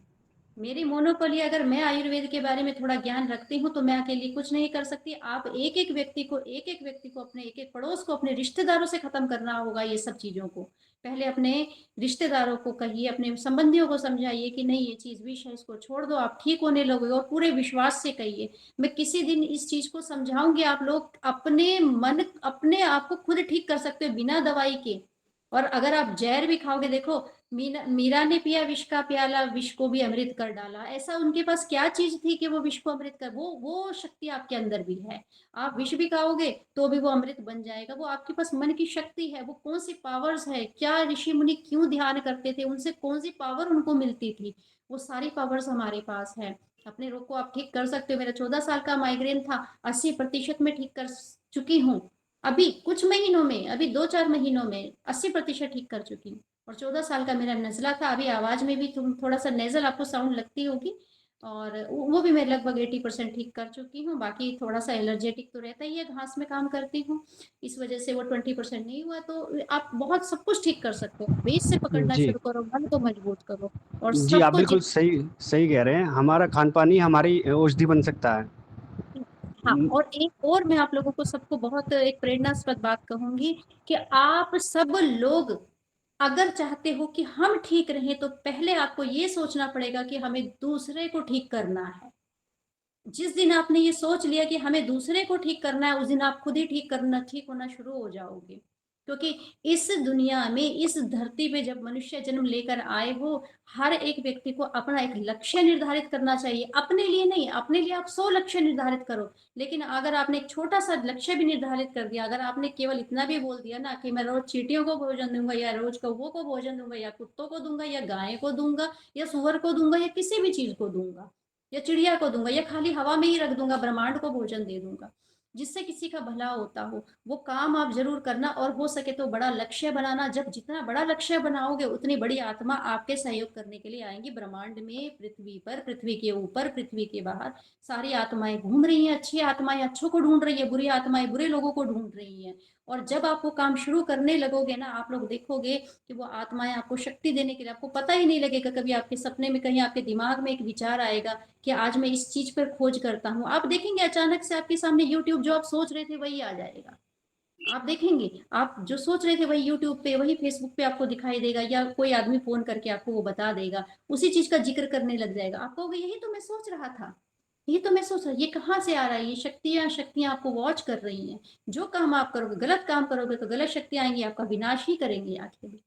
मेरी मोनोपोली, अगर मैं आयुर्वेद के बारे में थोड़ा ज्ञान रखती हूँ, तो मैं अकेली कुछ नहीं कर सकती। आप एक एक व्यक्ति को अपने एक एक पड़ोस को, अपने रिश्तेदारों से खत्म करना होगा ये सब चीजों को। पहले अपने रिश्तेदारों को कहिए, अपने संबंधियों को समझाइए कि नहीं, ये चीज विष है, इसको छोड़ दो, आप ठीक होने लगोगे। और पूरे विश्वास से कहिए। मैं किसी दिन इस चीज को समझाऊंगी। आप लोग अपने आप को खुद ठीक कर सकते हो बिना दवाई के। और अगर आप जहर भी खाओगे, देखो, मीरा ने पिया विष का प्याला, विष को भी अमृत कर डाला। ऐसा उनके पास क्या चीज थी कि वो विष को अमृत कर, वो शक्ति आपके अंदर भी है। आप विष भी खाओगे तो भी वो अमृत बन जाएगा। वो आपके पास मन की शक्ति है। वो कौन सी पावर्स है, क्या ऋषि मुनि क्यों ध्यान करते थे, उनसे कौन सी पावर उनको मिलती थी, वो सारी पावर्स हमारे पास है। अपने रोग को आप ठीक कर सकते हो। मेरा 14 साल का माइग्रेन था, 80% में ठीक कर चुकी हूँ। अभी कुछ महीनों में, अभी 2-4 महीनों में 80% ठीक कर चुकी हूँ। और 14 साल का मेरा नजला था। अभी आवाज में भी तुम थोड़ा सा नेजल आपको साउंड लगती होगी, और वो भी मैं लगभग 80% ठीक कर चुकी हूँ। बाकी थोड़ा सा एलर्जेटिक तो रहता ही है, घास में काम करती हूँ, इस वजह से वो 20% नहीं हुआ। तो आप बहुत सब कुछ ठीक कर सकते हो। बेस से पकड़ना जी शुरू करो, मन को मजबूत करो, और जी, आप सबको बिल्कुल जित। सही सही कह रहे हैं। हमारा खान पान ही हमारी औषधि बन सकता है। हाँ, और एक और मैं आप लोगों को सबको बहुत एक प्रेरणास्पद बात कहूंगी, कि आप सब लोग अगर चाहते हो कि हम ठीक रहें, तो पहले आपको ये सोचना पड़ेगा कि हमें दूसरे को ठीक करना है। जिस दिन आपने ये सोच लिया कि हमें दूसरे को ठीक करना है, उस दिन आप खुद ही ठीक होना शुरू हो जाओगे। क्योंकि इस दुनिया में, इस धरती पे जब मनुष्य जन्म लेकर आए हो, हर एक व्यक्ति को अपना एक लक्ष्य निर्धारित करना चाहिए। अपने लिए नहीं, अपने लिए आप 100 लक्ष्य निर्धारित करो, लेकिन अगर आपने एक छोटा सा लक्ष्य भी निर्धारित कर दिया, अगर आपने केवल इतना भी बोल दिया ना कि मैं रोज चींटियों को भोजन दूंगा, या रोज कौवों को भोजन दूंगा, या कुत्तों को दूंगा, या गाय को दूंगा, या सुअर को दूंगा, या किसी भी चीज को दूंगा, या चिड़िया को दूंगा, या खाली हवा में ही रख दूंगा, ब्रह्मांड को भोजन दे दूंगा, जिससे किसी का भला होता हो, वो काम आप जरूर करना। और हो सके तो बड़ा लक्ष्य बनाना। जब जितना बड़ा लक्ष्य बनाओगे, उतनी बड़ी आत्मा आपके सहयोग करने के लिए आएंगी। ब्रह्मांड में, पृथ्वी पर, पृथ्वी के ऊपर, पृथ्वी के बाहर सारी आत्माएं घूम रही हैं। अच्छी आत्माएं अच्छों को ढूंढ रही है, बुरी आत्माएं बुरे लोगों को ढूंढ रही हैं। और जब आप वो काम शुरू करने लगोगे ना, आप लोग देखोगे कि वो आत्माएं आपको शक्ति देने के लिए, आपको पता ही नहीं लगेगा। कभी आपके सपने में कहीं आपके दिमाग में एक विचार आएगा कि आज मैं इस चीज पर खोज करता हूँ, आप देखेंगे अचानक से आपके सामने यूट्यूब, जो आप सोच रहे थे वही आ जाएगा। आप देखेंगे, आप जो सोच रहे थे वही यूट्यूब पे, वही फेसबुक पे आपको दिखाई देगा, या कोई आदमी फोन करके आपको वो बता देगा, उसी चीज का जिक्र करने लग जाएगा। आप कहोगे यही तो मैं सोच रहा था, ये तो मैं सोच रहा, ये कहाँ से आ रहा है। ये शक्तियां शक्तियां आपको वॉच कर रही हैं। जो काम आप करोगे, गलत काम करोगे तो गलत शक्तियां आएंगी, आपका विनाश ही करेंगी आखिर।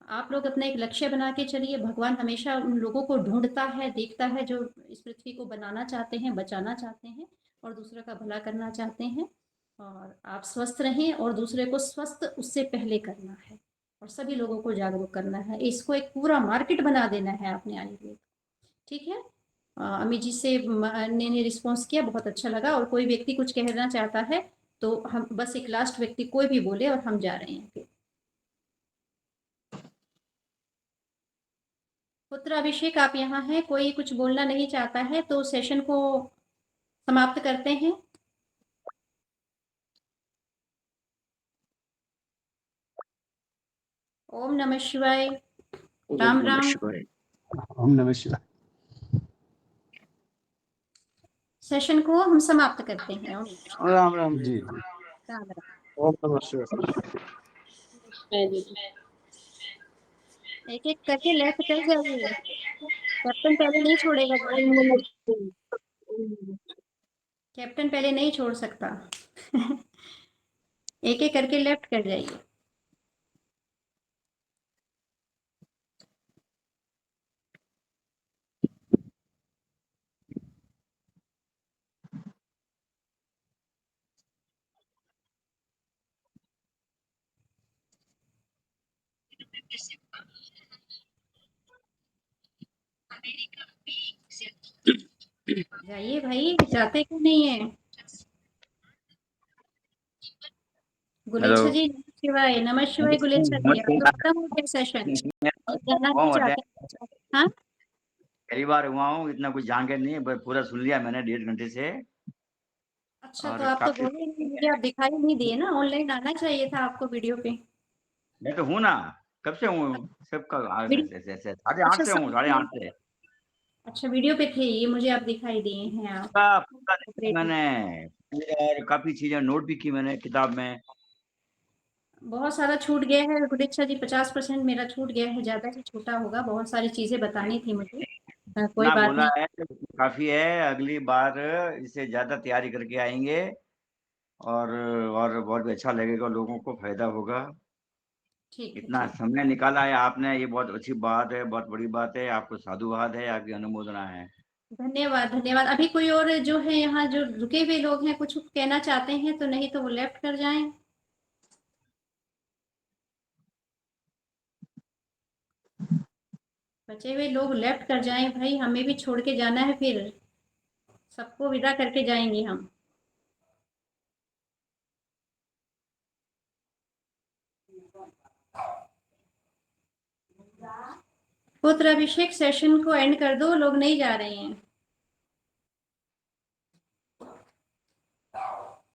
आप लोग अपना एक लक्ष्य बना के चलिए। भगवान हमेशा उन लोगों को ढूंढता है, देखता है, जो इस पृथ्वी को बनाना चाहते हैं, बचाना चाहते हैं, और दूसरे का भला करना चाहते हैं। और आप स्वस्थ रहें, और दूसरे को स्वस्थ उससे पहले करना है, और सभी लोगों को जागरूक करना है। इसको एक पूरा मार्केट बना देना है अपने आयुर्वेद। ठीक है। अमित जी से ने रिस्पॉन्स किया, बहुत अच्छा लगा। और कोई व्यक्ति कुछ कहना चाहता है तो हम बस एक लास्ट व्यक्ति कोई भी बोले, और हम जा रहे हैं फिर। पुत्र अभिषेक, आप यहाँ हैं, कोई कुछ बोलना नहीं चाहता है तो सेशन को समाप्त करते हैं। ओम नमः शिवाय। राम राम। ओम नमः शिवाय। सेशन को हम समाप्त करते हैं। ओम नमः शिवाय। राम राम जी। राम राम। ओम नमः शिवाय। एक एक करके लेफ्ट कर जाइए। कैप्टन पहले नहीं छोड़ेगा। कैप्टन पहले नहीं छोड़ सकता। एक एक करके लेफ्ट कर जाइए। जाइए भाई, जाते क्यों नहीं है? गुलेच्छा जी नमः शिवाय, नमः शिवाय गुलेच्छा जी। आप तो खत्म हो गया सेशन, जाना नहीं चाहते? हाँ, पहली बार हुआ हूँ, इतना कुछ जानकारी नहीं है, पर पूरा सुन लिया मैंने 1.5 घंटे से। अच्छा और तो आप तो काफी बोले नहीं, मुझे आप दिखाई नहीं दिए ना, ऑनलाइन आना चाहिए था आपको वीडियो पे। मैं तो हूँ ना, कब से हूँ सबका। वीडियो, साढ़े अच्छा 8 से हूँ, 8:30 से। अच्छा वीडियो पे थे ये, मुझे आप दिखाई दिए हैं आप पूरा देखा ऑपरेटर। मैंने, और काफी चीजें नोट भी की मैंने किताब में। बहुत सारा छूट गया है गुलेच्छा जी, 50% मेरा छूट गया है, ज्यादा ही छूटा होगा, बहुत सारी चीजें बतानी थी मुझे। कोई ना बात बोला नहीं। है काफी है, अगली बार इससे ज्यादा तैयारी करके आएंगे। और बहुत भी अच्छा लगेगा, लोगों को फायदा होगा। ठीक है, इतना ठीक। समय निकाला है आपने, ये बहुत अच्छी बात है, बहुत बड़ी बात है। आपको साधुवाद है, आपकी अनुमोदना है। धन्यवाद, धन्यवाद। अभी कोई और जो है यहाँ जो रुके हुए लोग हैं, कुछ कहना चाहते हैं तो, नहीं तो वो लेफ्ट कर जाएं। बचे हुए लोग लेफ्ट कर जाएं भाई, हमें भी छोड़ के जाना है, फिर सबको विदा करके जाएंगे हम। पुत्र अभिषेक सेशन को एंड कर दो, लोग नहीं जा रहे हैं।